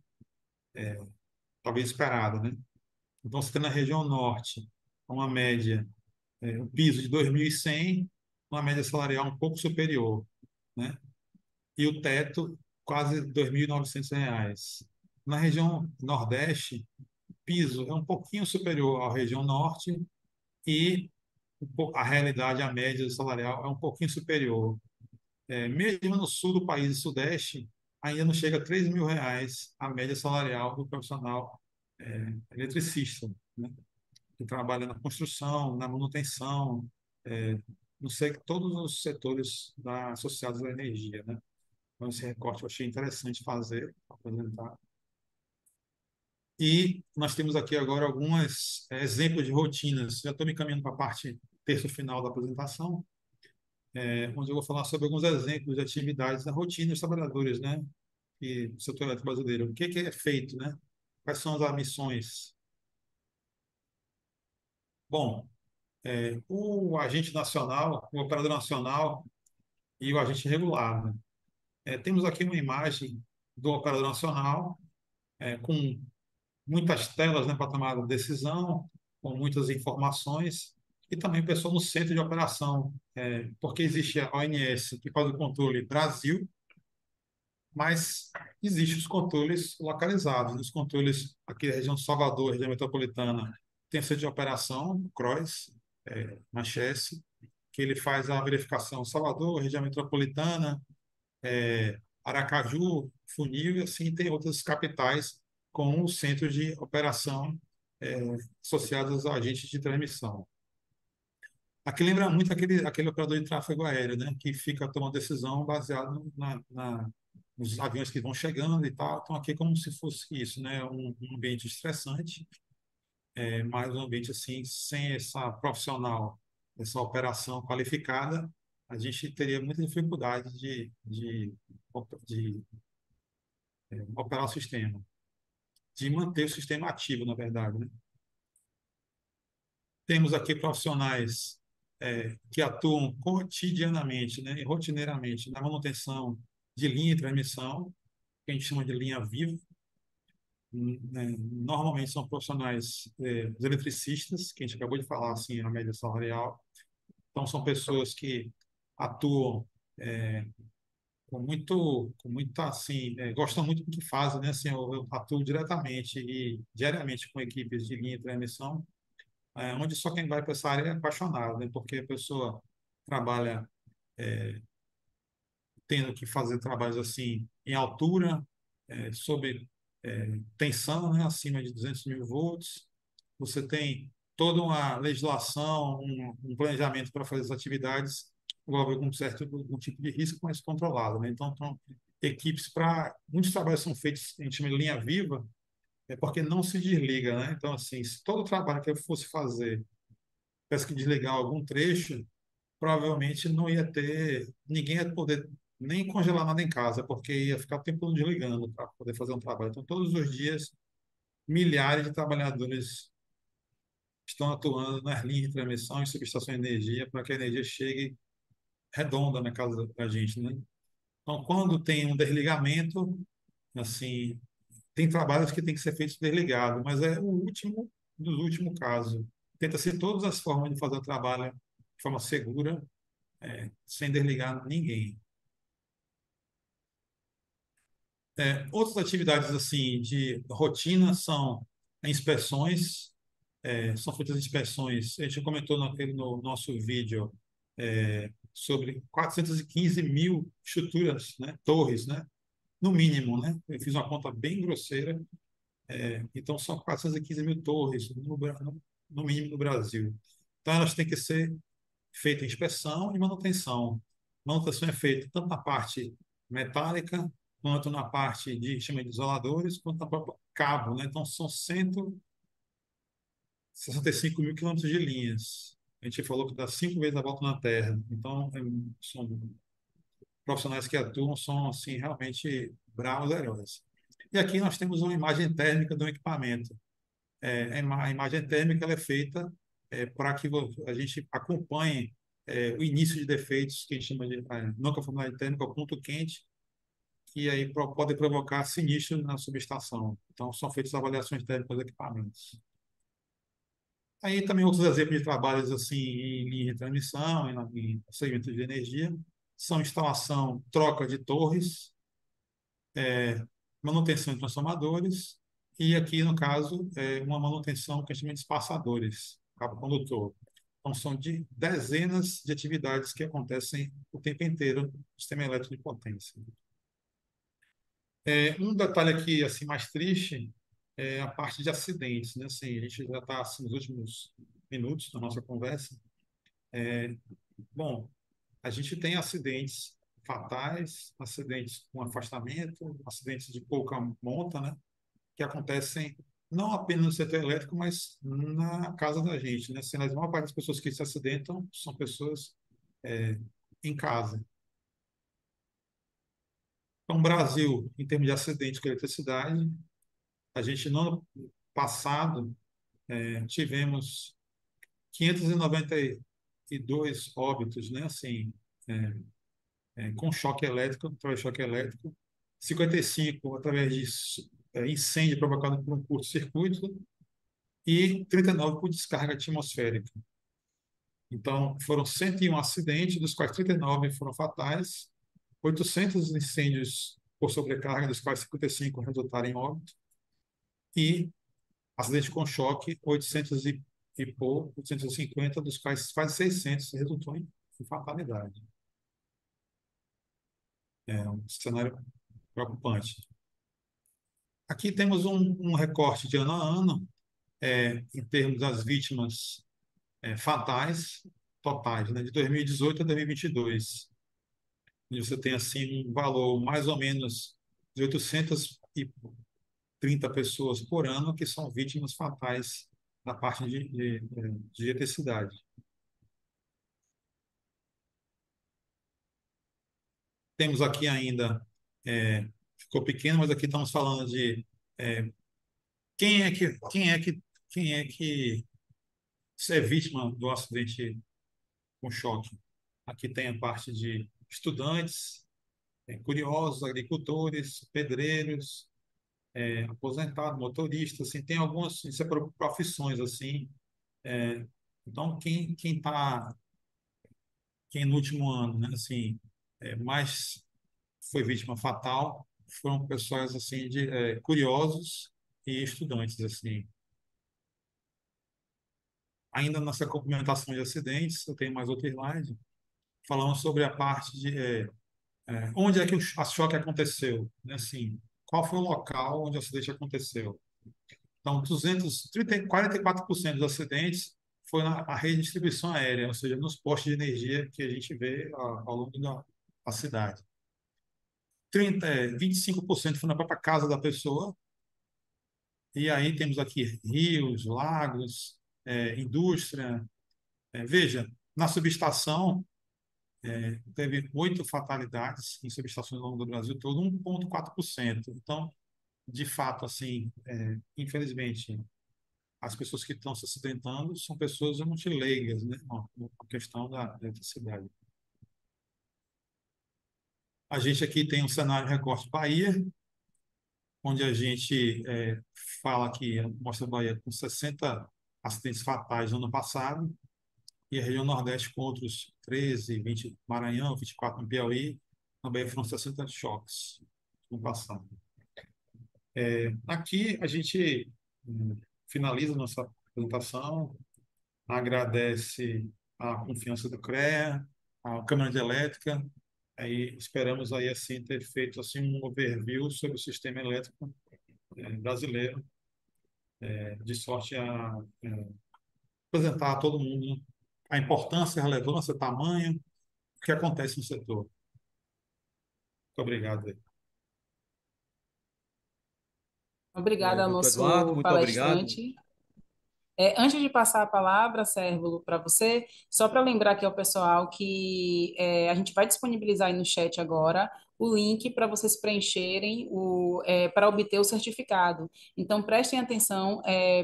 talvez esperada, né? Então, você tem na região norte uma média, um piso de 2.100, uma média salarial um pouco superior, né? E o teto quase R$ 2.900. Na região Nordeste, piso é um pouquinho superior à região Norte e a realidade, a média salarial é um pouquinho superior. Mesmo no sul do país e Sudeste, ainda não chega a R$ 3.000 a média salarial do profissional eletricista, né? Que trabalha na construção, na manutenção, é, não sei, todos os setores associados à energia, né? Então, esse recorte eu achei interessante fazer, apresentar. E nós temos aqui agora alguns exemplos de rotinas. Já estou me encaminhando para a parte terço final da apresentação, onde eu vou falar sobre alguns exemplos de atividades da rotina dos trabalhadores, né? E do setor elétrico brasileiro. O que é feito, né? Quais são as missões? Bom, o agente nacional, o operador nacional e o agente regular, né? Temos aqui uma imagem do operador nacional, com muitas telas, né, para tomar decisão, com muitas informações, e também pessoa no centro de operação, porque existe a ONS, que faz o controle Brasil, mas existem os controles localizados. Os controles aqui da região de Salvador, região metropolitana, tem o centro de operação, o CROIS, na Chesse, que ele faz a verificação Salvador, região metropolitana, Aracaju, Funil, e assim tem outras capitais com o centro de operação associados a agentes de transmissão. Aqui lembra muito aquele operador de tráfego aéreo, né, que fica tomando decisão baseado os aviões que vão chegando e tal. Então, aqui é como se fosse isso, né? Um ambiente estressante, mas um ambiente assim, sem essa profissional, essa operação qualificada, a gente teria muita dificuldade de operar o sistema, de manter o sistema ativo, na verdade, né? Temos aqui profissionais que atuam cotidianamente, né, e rotineiramente na manutenção de linha de transmissão, que a gente chama de linha viva. Né? Normalmente são profissionais, os eletricistas, que a gente acabou de falar, assim, a média salarial. Então, são pessoas que atuam com muita, assim, gostam muito do que fazem, né? Assim, eu atuo diretamente e diariamente com equipes de linha de transmissão, onde só quem vai para essa área é apaixonado, né? Porque a pessoa trabalha tendo que fazer trabalhos assim em altura, sob tensão, né? Acima de 200 mil volts. Você tem toda uma legislação, um planejamento para fazer as atividades, envolve algum tipo de risco, mas controlado, né? Então, equipes para... Muitos trabalhos são feitos, a gente chama de linha viva, porque não se desliga, né? Então, assim, se todo o trabalho que eu fosse fazer tivesse que desligar algum trecho, provavelmente não ia ter, ninguém ia poder nem congelar nada em casa, porque ia ficar o tempo todo desligando para poder fazer um trabalho. Então, todos os dias, milhares de trabalhadores estão atuando nas linhas de transmissão e subestações de energia para que a energia chegue redonda na casa da gente, né? Então, quando tem um desligamento, assim, tem trabalhos que tem que ser feitos desligado, mas é o último dos últimos casos. Tenta-se todas as formas de fazer o trabalho de forma segura, sem desligar ninguém. Outras atividades assim de rotina são inspeções, são feitas inspeções. A gente comentou no nosso vídeo sobre 415 mil estruturas, né, torres, né, no mínimo, né? Eu fiz uma conta bem grosseira. Então são 415 mil torres no mínimo no Brasil. Então elas têm que ser feitas inspeção e manutenção. Manutenção é feita tanto na parte metálica, quanto na parte de chama de isoladores, quanto na própria cabo, né? Então, são 165 mil quilômetros de linhas. A gente falou que dá 5 vezes a volta na Terra. Então, são profissionais que atuam, são assim, realmente bravos heróis. E aqui nós temos uma imagem térmica do equipamento. A imagem térmica ela é feita para que a gente acompanhe o início de defeitos, que a gente chama de não conformidade térmica, ao ponto quente, que aí podem provocar sinistro na subestação. Então, são feitas avaliações térmicas dos equipamentos. Aí também outros exemplos de trabalhos assim em linha de transmissão, em segmento de energia, são instalação, troca de torres, manutenção de transformadores e aqui, no caso, uma manutenção que a gente chama de espaçadores, cabo condutor. Então, são dezenas de atividades que acontecem o tempo inteiro no sistema elétrico de potência. Um detalhe aqui assim mais triste é a parte de acidentes, né? Assim, a gente já está assim, nos últimos minutos da nossa conversa. Bom, a gente tem acidentes fatais, acidentes com afastamento, acidentes de pouca monta, né? Que acontecem não apenas no setor elétrico, mas na casa da gente, né? Assim, a maior parte das pessoas que se acidentam são pessoas em casa. Então, Brasil, em termos de acidentes com eletricidade, a gente no ano passado tivemos 592 óbitos, né? Assim, com choque elétrico, através de choque elétrico, 55 através de incêndio provocado por um curto-circuito e 39 por descarga atmosférica. Então, foram 101 acidentes, dos quais 39 foram fatais, 800 incêndios por sobrecarga, dos quais 55 resultaram em óbito, e acidente com choque, 800 e pouco, 850, dos quais quase 600 resultou em fatalidade. É um cenário preocupante. Aqui temos um recorte de ano a ano, em termos das vítimas fatais, totais, né, de 2018 a 2022. onde você tem assim um valor mais ou menos de 830 pessoas por ano que são vítimas fatais da parte de eletricidade. Temos aqui ainda, ficou pequeno, mas aqui estamos falando de é, quem é que, quem é que, quem é que é vítima do acidente com choque. Aqui tem a parte de estudantes, curiosos, agricultores, pedreiros, aposentados, motoristas, assim, tem algumas isso é profissões assim. É, então, quem no último ano, né, assim, mais foi vítima fatal foram pessoas assim curiosos e estudantes assim. Ainda nessa complementação de acidentes, eu tenho mais outro slide falando sobre a parte de onde é que o choque aconteceu, né? Assim, qual foi o local onde o acidente aconteceu. Então, 44% dos acidentes foi na rede de distribuição aérea, ou seja, nos postos de energia que a gente vê ao longo da cidade. 25% foi na própria casa da pessoa, e aí temos aqui rios, lagos, indústria. Veja, na subestação, teve 8 fatalidades em subestações ao longo do Brasil todo, 1,4%. Então, de fato, assim, infelizmente, as pessoas que estão se acidentando são pessoas muito leigas, né, na questão da eletricidade. A gente aqui tem um cenário Recorte Bahia, onde a gente fala que mostra a Bahia com 60 acidentes fatais no ano passado, e a região Nordeste com outros 13, 20 Maranhão, 24 no Piauí, na Bahia foram 60 choques no passado. Aqui a gente finaliza nossa apresentação, agradece a confiança do CREA, a Câmara de Elétrica, aí esperamos aí assim ter feito assim um overview sobre o sistema elétrico brasileiro, de sorte a apresentar a todo mundo a importância, a relevância, o tamanho, o que acontece no setor. Muito obrigado. Obrigada ao Doutor Eduardo, nosso muito obrigado. palestrante. Antes de passar a palavra, Sérvulo, para você, só para lembrar aqui ao pessoal que a gente vai disponibilizar aí no chat agora o link para vocês preencherem para obter o certificado. Então, prestem atenção,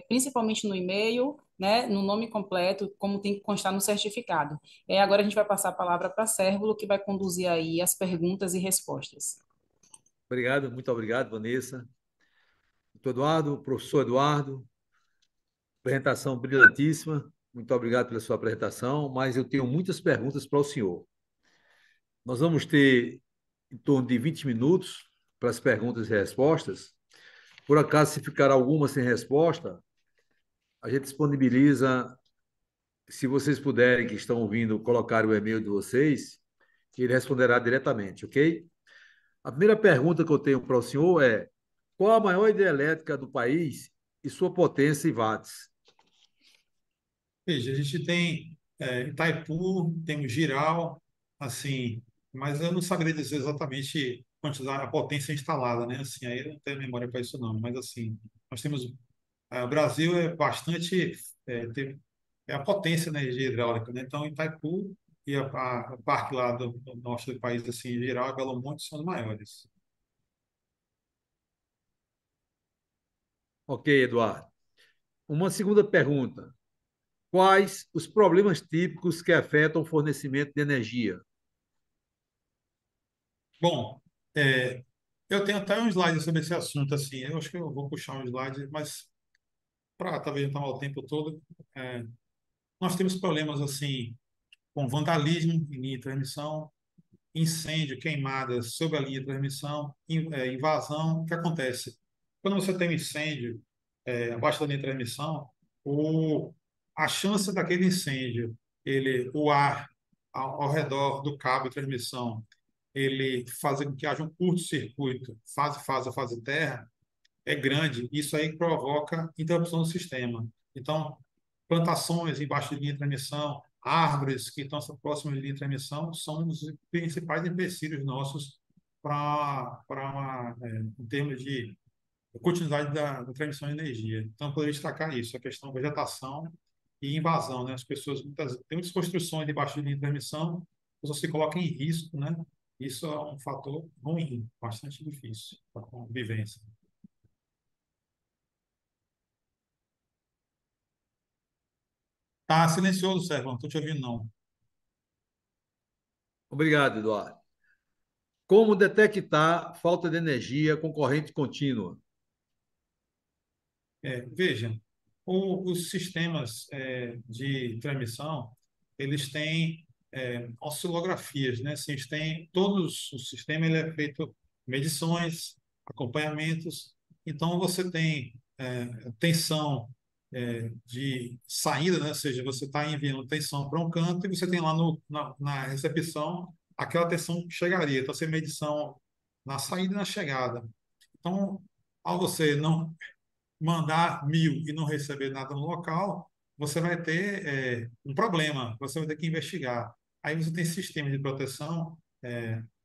principalmente no e-mail, né, no nome completo, como tem que constar no certificado. Agora a gente vai passar a palavra para Sérvulo, que vai conduzir aí as perguntas e respostas. Obrigado, muito obrigado, Vanessa. Doutor Eduardo, professor Eduardo, apresentação brilhantíssima. Muito obrigado pela sua apresentação, mas eu tenho muitas perguntas para o senhor. Nós vamos ter em torno de 20 minutos para as perguntas e respostas. Por acaso, se ficar alguma sem resposta, a gente disponibiliza, se vocês puderem, que estão ouvindo, colocar o e-mail de vocês, que ele responderá diretamente, ok? A primeira pergunta que eu tenho para o senhor é: qual a maior hidrelétrica do país e sua potência em watts? Veja, a gente tem Itaipu, temos Giral, assim, mas eu não saberia dizer exatamente a potência instalada, né? Assim, aí eu não tenho memória para isso não, mas assim, nós temos o Brasil é bastante é a potência na energia hidráulica, né? Então Itaipu e a parte lá do norte do país, assim, em geral, Belo Monte são os maiores. Ok, Eduardo. Uma segunda pergunta: quais os problemas típicos que afetam o fornecimento de energia? Bom, é, eu tenho até um slide sobre esse assunto, assim, eu acho que eu vou puxar um slide, mas para talvez não tomar o tempo todo, é, nós temos problemas assim com vandalismo em linha de transmissão, incêndio, queimadas sobre a linha de transmissão, invasão. O que acontece? Quando você tem um incêndio abaixo da linha de transmissão, o, a chance daquele incêndio, o ar ao redor do cabo de transmissão, ele fazer com que haja um curto-circuito, fase terra, é grande. Isso aí provoca interrupção do sistema. Então, plantações embaixo de linha de transmissão, árvores que estão próximas de linha de transmissão são os principais empecilhos nossos em termos de continuidade da transmissão de energia. Então, eu poderia destacar isso, a questão da vegetação e invasão, né? As pessoas, tem muitas construções debaixo de linha de transmissão, as pessoas se colocam em risco, né? Isso é um fator ruim, bastante difícil para a convivência. Tá silencioso, Sérgio, não estou te ouvindo, não. Obrigado, Eduardo. Como detectar falta de energia com corrente contínua? Veja, os sistemas de transmissão, eles têm oscilografias, né? Assim, eles têm, todos o sistema ele é feito medições, acompanhamentos. Então, você tem tensão de saída, né? Ou seja, você está enviando tensão para um canto e você tem lá na recepção aquela tensão que chegaria. Então, você tem medição na saída e na chegada. Então, ao você não mandar 1.000 e não receber nada no local, você vai ter um problema, você vai ter que investigar. Aí você tem sistemas de proteção,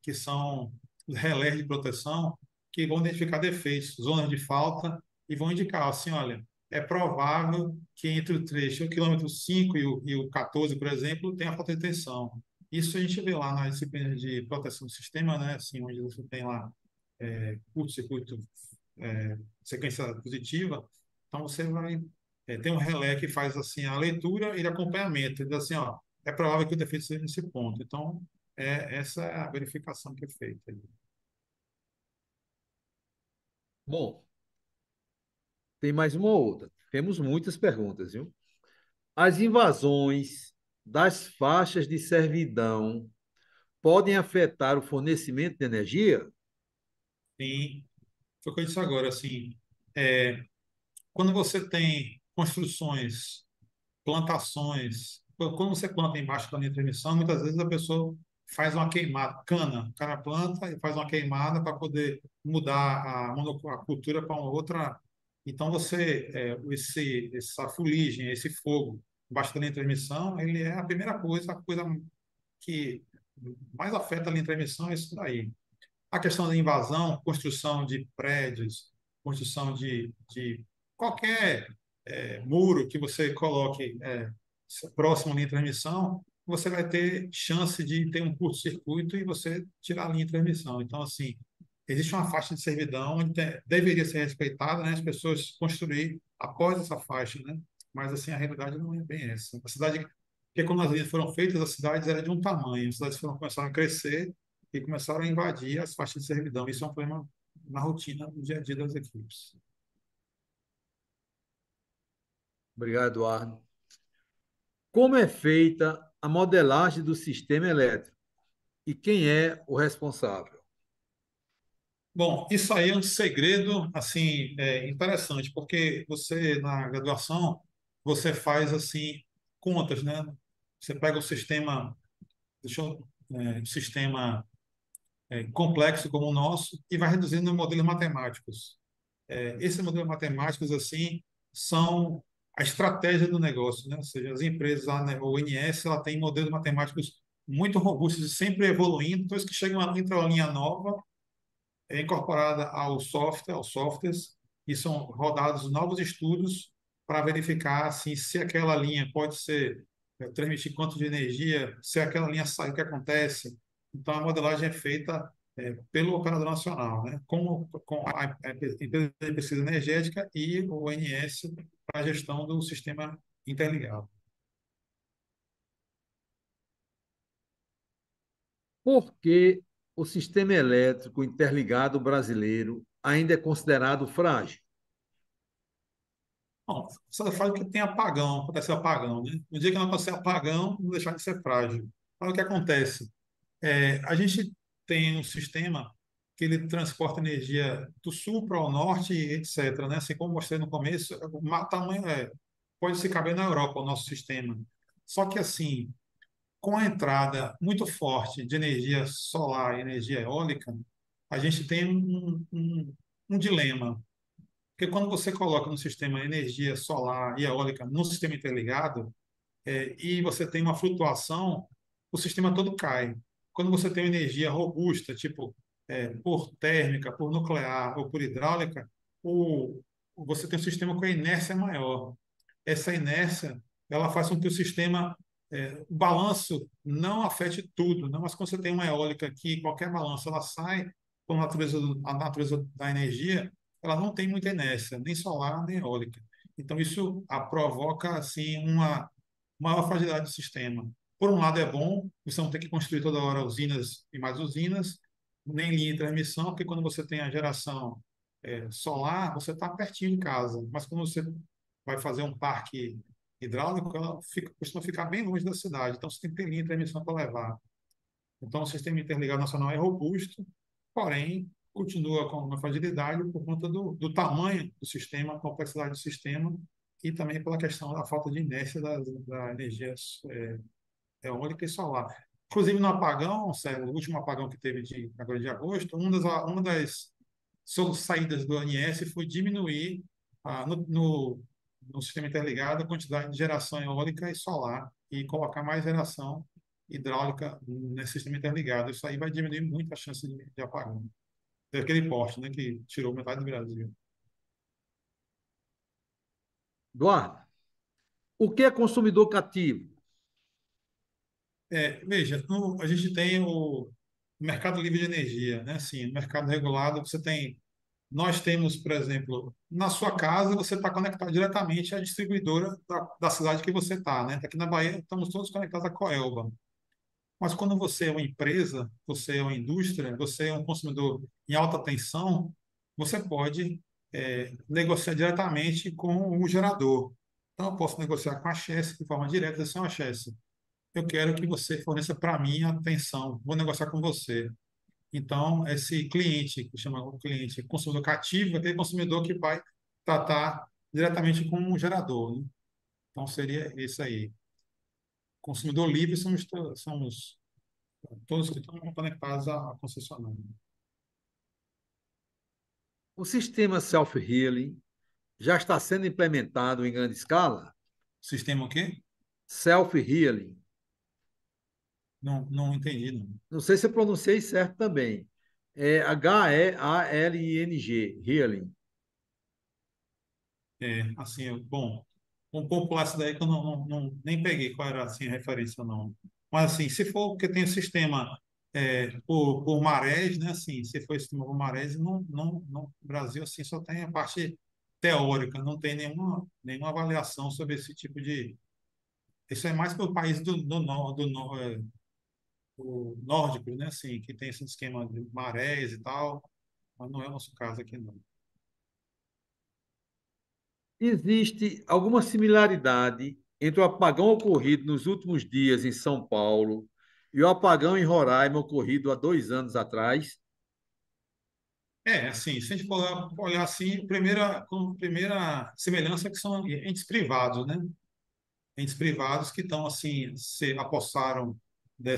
que são os relés de proteção, que vão identificar defeitos, zonas de falta, e vão indicar assim, olha, é provável que entre o trecho, o quilômetro 5 e o 14, por exemplo, tenha falta de tensão. Isso a gente vê lá na disciplina de proteção do sistema, né? Assim, onde você tem lá curto-circuito, sequência positiva, então você vai ter um relé que faz assim a leitura e acompanhamento, diz assim, ó, é provável que o defeito seja nesse ponto. Então, essa é a verificação que é feita. Bom, tem mais uma outra. Temos muitas perguntas, viu? As invasões das faixas de servidão podem afetar o fornecimento de energia? Sim, foi o que eu disse agora, assim, é, quando você tem construções, plantações, quando você planta embaixo da linha de transmissão, muitas vezes a pessoa faz uma queimada, cana, o cara planta e faz uma queimada para poder mudar a cultura para uma outra. Então, essa fuligem, esse fogo embaixo da linha de transmissão, ele é a coisa que mais afeta a linha de transmissão é isso daí. A questão da invasão, construção de prédios, construção de qualquer muro que você coloque próximo à linha de transmissão, você vai ter chance de ter um curto-circuito e você tirar a linha de transmissão. Então, assim, existe uma faixa de servidão onde deveria ser respeitada, né? As pessoas construir após essa faixa, né? Mas, assim, a realidade não é bem essa. A cidade, porque quando as linhas foram feitas, as cidades eram de um tamanho, as cidades começaram a crescer e começaram a invadir as faixas de servidão. Isso é um problema na rotina, no dia a dia das equipes. Obrigado, Eduardo. Como é feita a modelagem do sistema elétrico e quem é o responsável? Bom, isso aí é um segredo assim interessante, porque você na graduação você faz assim contas, né? Você pega o sistema, um sistema complexo como o nosso e vai reduzindo em modelos matemáticos. Esses modelos matemáticos assim são a estratégia do negócio, né? Ou seja, as empresas, o INS, ela tem modelos matemáticos muito robustos e sempre evoluindo, depois que entra uma linha nova incorporada aos softwares, e são rodados novos estudos para verificar assim, se aquela linha pode ser transmitir quanto de energia, se aquela linha sai, o que acontece. Então, a modelagem é feita pelo operador nacional, né? Com a empresa de pesquisa energética e o ONS para a gestão do sistema interligado. Por que o sistema elétrico interligado brasileiro ainda é considerado frágil? Bom, você fala que tem apagão, acontece apagão, né? No dia que não acontecer apagão, não deixar de ser frágil. Então, o que acontece? A gente tem um sistema que ele transporta energia do sul para o norte, etc., né? Assim como eu mostrei no começo, o tamanho pode se caber na Europa, o nosso sistema. Só que, assim, com a entrada muito forte de energia solar e energia eólica, a gente tem um dilema. Porque quando você coloca no sistema energia solar e eólica no sistema interligado, e você tem uma flutuação, o sistema todo cai. Quando você tem uma energia robusta, tipo por térmica, por nuclear ou por hidráulica, o, você tem um sistema com a inércia maior. Essa inércia, ela faz com que o sistema, o balanço não afete tudo, não, mas quando você tem uma eólica que qualquer balanço ela sai com a natureza da energia, ela não tem muita inércia, nem solar, nem eólica. Então, isso provoca assim uma maior fragilidade do sistema. Por um lado, é bom, você não tem que construir toda hora usinas e mais usinas, nem linha de transmissão, porque quando você tem a geração solar, você está pertinho de casa. Mas quando você vai fazer um parque hidráulico, costuma ficar bem longe da cidade. Então, você tem que ter linha de transmissão para levar. Então, o sistema interligado nacional é robusto, porém, continua com uma fragilidade por conta do tamanho do sistema, a complexidade do sistema e também pela questão da falta de inércia da energia eólica e solar. Inclusive, no apagão, Sérgio, o último apagão que teve agora de agosto, uma das saídas do ANS foi diminuir no sistema interligado a quantidade de geração eólica e solar e colocar mais geração hidráulica nesse sistema interligado. Isso aí vai diminuir muito a chance de apagão. Daquele porte, né, que tirou metade do Brasil. Eduardo, o que é consumidor cativo? Veja, a gente tem o mercado livre de energia, né? Assim, no mercado regulado, nós temos, por exemplo, na sua casa, você está conectado diretamente à distribuidora da cidade que você está, né? Aqui na Bahia, estamos todos conectados à Coelba. Mas quando você é uma empresa, você é uma indústria, você é um consumidor em alta tensão, você pode negociar diretamente com o gerador. Então, eu posso negociar com a Chess de forma direta, assim, ó, Chess, eu quero que você forneça para mim a tensão, vou negociar com você. Então, esse cliente, que chama o cliente consumidor cativo, é aquele consumidor que vai tratar diretamente com o gerador, né? Então, seria isso aí. Consumidor livre somos todos que estão conectados à concessionária. O sistema self-healing já está sendo implementado em grande escala? Sistema o quê? Self-healing. Não, não entendi, não. Não sei se eu pronunciei certo também. É Healing, healing. Assim, bom, um pouco essa daí que eu nem peguei qual era assim, a referência, não. Mas, assim, se for porque tem o sistema por marés, né? Assim, se for sistema por marés, no Brasil, assim, só tem a parte teórica, não tem nenhuma avaliação sobre esse tipo de. Isso é mais para o país do nórdico, né? Assim, que tem esse esquema de marés e tal, mas não é o nosso caso aqui, não. Existe alguma similaridade entre o apagão ocorrido nos últimos dias em São Paulo e o apagão em Roraima ocorrido há 2 anos atrás? Assim, se a gente for olhar assim, primeira semelhança é que são entes privados, né? Entes privados que estão assim, se apossaram eh,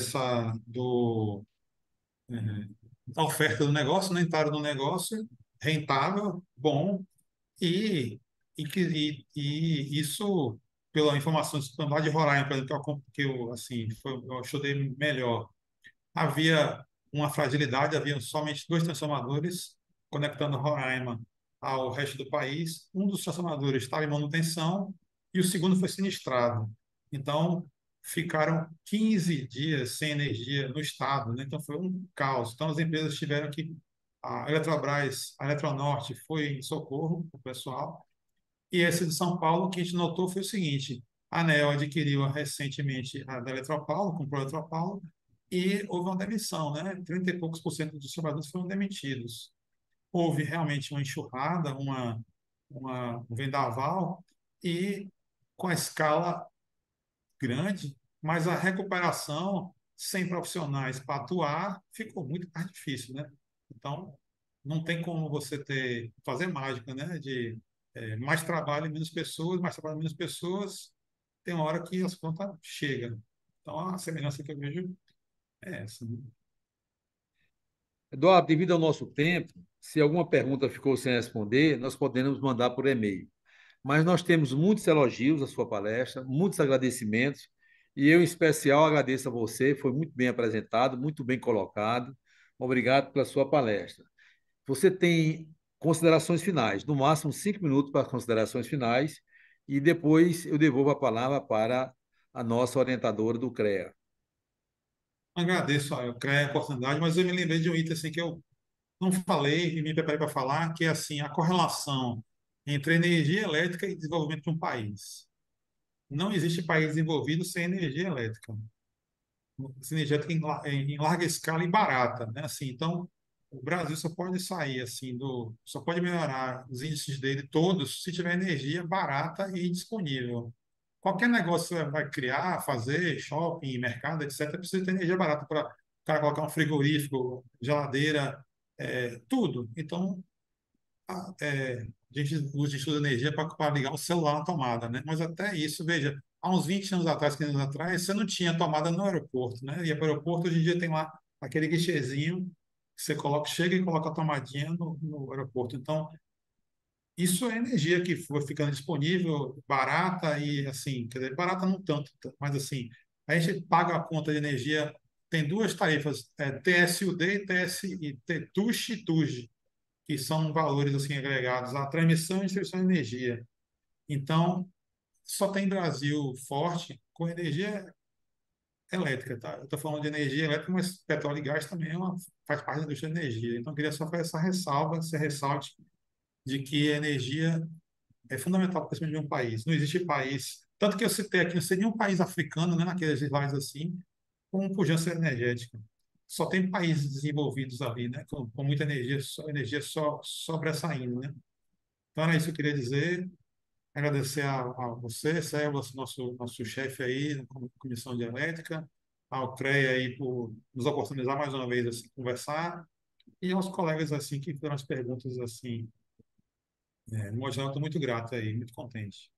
da oferta do negócio, né? Entraram no negócio rentável, bom, e, e isso, pela informação lá de Roraima, por exemplo, assim, eu estudei melhor. Havia uma fragilidade, havia somente dois transformadores conectando Roraima ao resto do país. Um dos transformadores estava em manutenção e o segundo foi sinistrado. Então, ficaram 15 dias sem energia no estado, né? Então, foi um caos. Então, as empresas tiveram que. A Eletrobras, a Eletronorte foi em socorro para o pessoal. E esse de São Paulo, o que a gente notou foi o seguinte: a ANEEL adquiriu recentemente a da Eletropaulo, comprou a Eletropaulo, e houve uma demissão, né? 30 e poucos por cento dos trabalhadores foram demitidos. Houve realmente uma enxurrada, um vendaval, e com a escala grande, mas a recuperação sem profissionais para atuar ficou muito mais difícil, né? Então, não tem como você fazer mágica, né? De mais trabalho e menos pessoas, mais trabalho e menos pessoas, tem uma hora que as contas chegam. Então, a semelhança que eu vejo é essa, né? Eduardo, devido ao nosso tempo, se alguma pergunta ficou sem responder, nós podemos mandar por e-mail. mas nós temos muitos elogios à sua palestra, muitos agradecimentos, e eu, em especial, agradeço a você, foi muito bem apresentado, muito bem colocado. Obrigado pela sua palestra. Você tem considerações finais, no máximo 5 minutos para considerações finais, e depois eu devolvo a palavra para a nossa orientadora do CREA. Agradeço a CREA a oportunidade, mas eu me lembrei de um item assim que eu não falei e me preparei para falar, que é assim, a correlação entre energia elétrica e desenvolvimento de um país. Não existe país desenvolvido sem energia elétrica. Essa energia elétrica em larga escala e barata, né? Assim, então, o Brasil só pode sair assim só pode melhorar os índices dele todos se tiver energia barata e disponível. Qualquer negócio que você vai criar, fazer, shopping, mercado, etc., precisa ter energia barata para o cara colocar um frigorífico, geladeira, tudo. Então, a gente usa estudo de energia para ligar o celular na tomada, né? Mas até isso, veja, há uns 20 anos atrás, 15 anos atrás, você não tinha tomada no aeroporto, né? Ia para o aeroporto, hoje em dia tem lá aquele guichezinho que você coloca, chega e coloca a tomadinha no aeroporto. Então, isso é energia que foi ficando disponível, barata e assim, quer dizer, barata não tanto, mas assim, a gente paga a conta de energia, tem duas tarifas, TSUD e TSI, TUSH e TUJ, que são valores assim agregados à transmissão e distribuição de energia. Então, só tem Brasil forte com energia elétrica, tá? Eu estou falando de energia elétrica, mas petróleo e gás também faz parte da indústria de energia. Então, eu queria só fazer essa ressalva, esse ressalte de que a energia é fundamental para o crescimento de um país. Não existe país, tanto que eu citei aqui, não sei nenhum país africano, né, naqueles slides assim, com pujança energética. Só tem países desenvolvidos ali, né, com muita energia só sobressaindo, né? Então era isso que eu queria dizer. Agradecer a você, Célula, nosso chefe aí na Comissão de Elétrica, ao CREA aí por nos oportunizar mais uma vez assim conversar e aos colegas assim que fizeram as perguntas assim. No geral, estou muito grato aí, muito contente.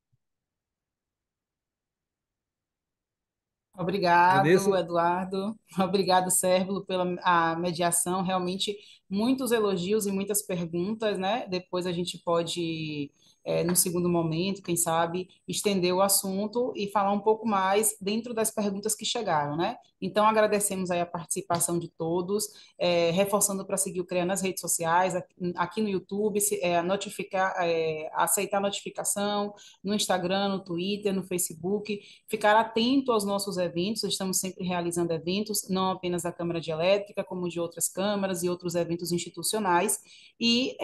Vanessa, Obrigado, Eduardo. Obrigado, Sérvulo, pela a mediação. Realmente, muitos elogios e muitas perguntas, né? Depois a gente pode, no segundo momento, quem sabe, estender o assunto e falar um pouco mais dentro das perguntas que chegaram, né? Então, agradecemos aí a participação de todos, reforçando para seguir o CREA nas redes sociais, aqui no YouTube, aceitar a notificação, no Instagram, no Twitter, no Facebook, ficar atento aos nossos eventos, estamos sempre realizando eventos, não apenas da Câmara de Elétrica, como de outras câmaras e outros eventos institucionais, e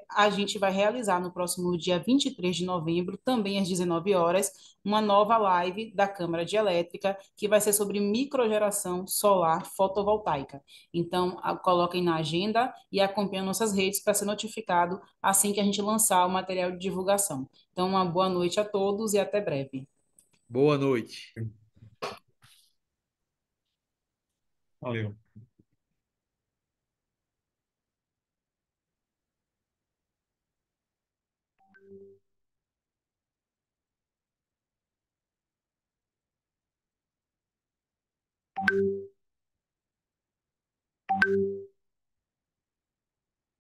a gente vai realizar no próximo dia 23 de novembro, também às 19 horas, uma nova live da Câmara de Elétrica, que vai ser sobre microgeração solar fotovoltaica. Então, coloquem na agenda e acompanhem nossas redes para ser notificado assim que a gente lançar o material de divulgação. Então, uma boa noite a todos e até breve. boa noite. Valeu.